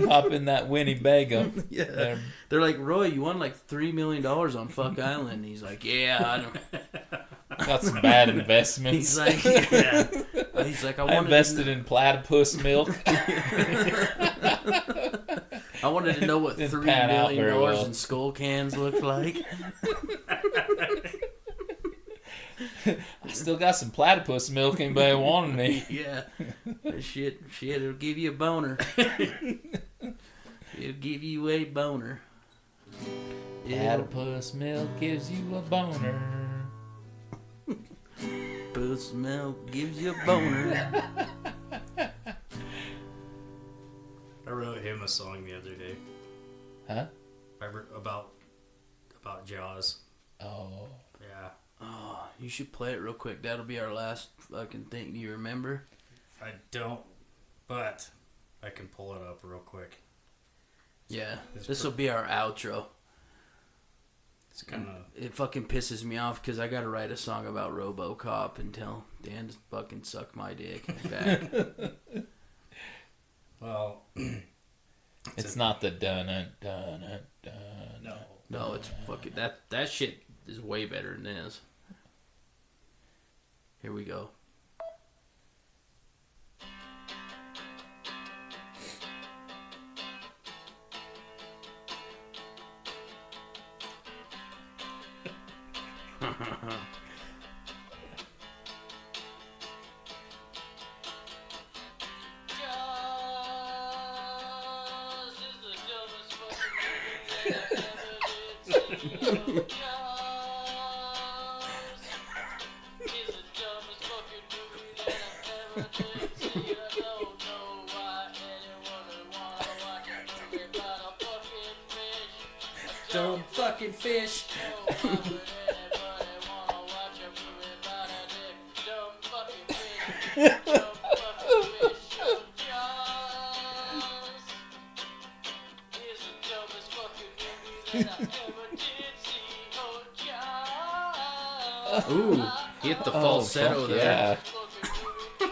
Hop in that Winnebago. Yeah. They're like, Roy, you won like $3 million on Fuck Island. He's like, yeah, I know. Got some bad investments. He's like, yeah. He's like, I invested in platypus milk. I wanted to know what $3 million in skull cans looked like. I still got some platypus milk. Anybody want any? Yeah. Shit, it'll give you a boner. It'll give you a boner. Platypus milk gives you a boner. Puss milk gives you a boner. I wrote him a song the other day. Huh? I wrote about Jaws. Oh. Yeah. Oh, you should play it real quick. That'll be our last fucking thing. Do you remember? I don't, but I can pull it up real quick. Yeah. This will be our outro. It's kind of... It fucking pisses me off because I got to write a song about RoboCop and tell Dan to fucking suck my dick back. Well... It's not the dun-dun. No. No, it's fucking... That shit is way better than this. Here we go. Dumb fucking fish. Ooh, hit the falsetto fuck there. yeah.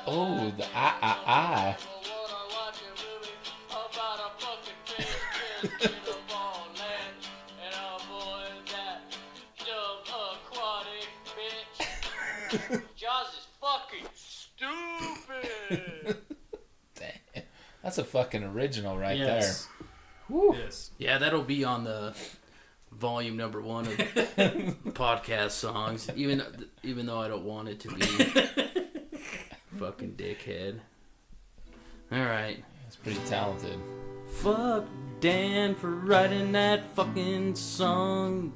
Oh, the ah. Jaws is fucking stupid. Damn. That's a fucking original right Yes. there. Woo. Yes. Yeah, that'll be on the volume number 1 of podcast songs. Even though I don't want it to be. Fucking dickhead. All right. That's pretty talented. Fuck Dan for writing that fucking song.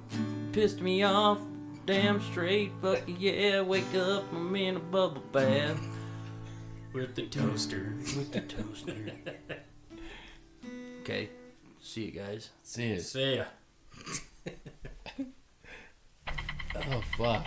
Pissed me off. Damn straight. Fuck yeah. Wake up. I'm in a bubble bath. With the toaster. With the toaster. Okay. See you guys. See it. See ya. Oh, fuck.